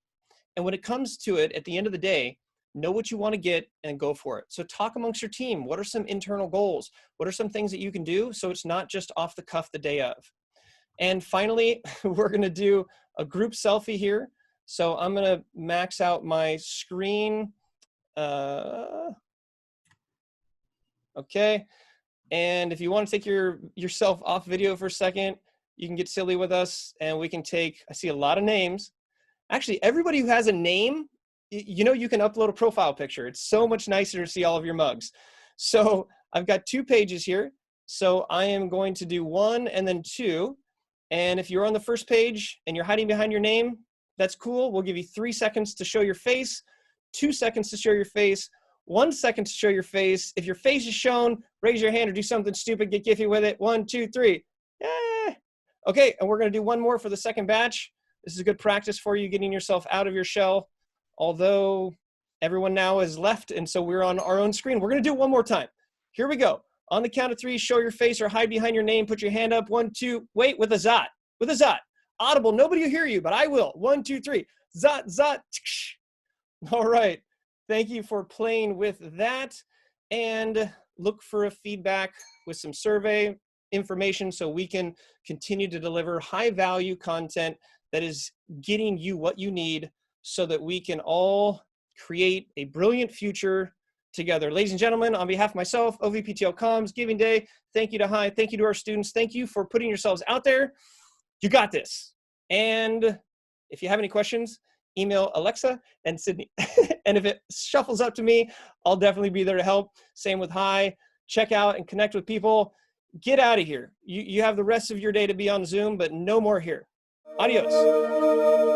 And when it comes to it, at the end of the day, know what you want to get and go for it. So talk amongst your team. What are some internal goals? What are some things that you can do so it's not just off the cuff the day of? And finally, we're going to do a group selfie here. So I'm going to max out my screen. Okay. And if you want to take yourself off video for a second, you can get silly with us and we can take, I see a lot of names. Actually, everybody who has a name, you know, you can upload a profile picture. It's so much nicer to see all of your mugs. So I've got 2 pages here. So I am going to do 1 and then 2. And if you're on the first page and you're hiding behind your name, that's cool. We'll give you 3 seconds to show your face, 2 seconds to show your face, 1 second to show your face. If your face is shown, raise your hand or do something stupid, get gifty with it. 1, 2, 3. Yeah. Okay, and we're going to do 1 more for the second batch. This is good practice for you, getting yourself out of your shell, although everyone now is left, and so we're on our own screen. We're going to do it 1 more time. Here we go. On the count of 3, show your face or hide behind your name. Put your hand up. 1, 2. Wait, with a zot. With a zot. Audible. Nobody will hear you, but I will. 1, 2, 3. Zot, zot. All right. Thank you for playing with that. And look for a feedback with some survey information so we can continue to deliver high-value content that is getting you what you need so that we can all create a brilliant future together. Ladies and gentlemen, on behalf of myself, OVPTL Comms, Giving Day, thank you to High, thank you to our students, thank you for putting yourselves out there. You got this. And if you have any questions, email Alexa and Sydney. And if it shuffles up to me, I'll definitely be there to help. Same with High. Check out and connect with people. Get out of here. You have the rest of your day to be on Zoom, but no more here. Adios.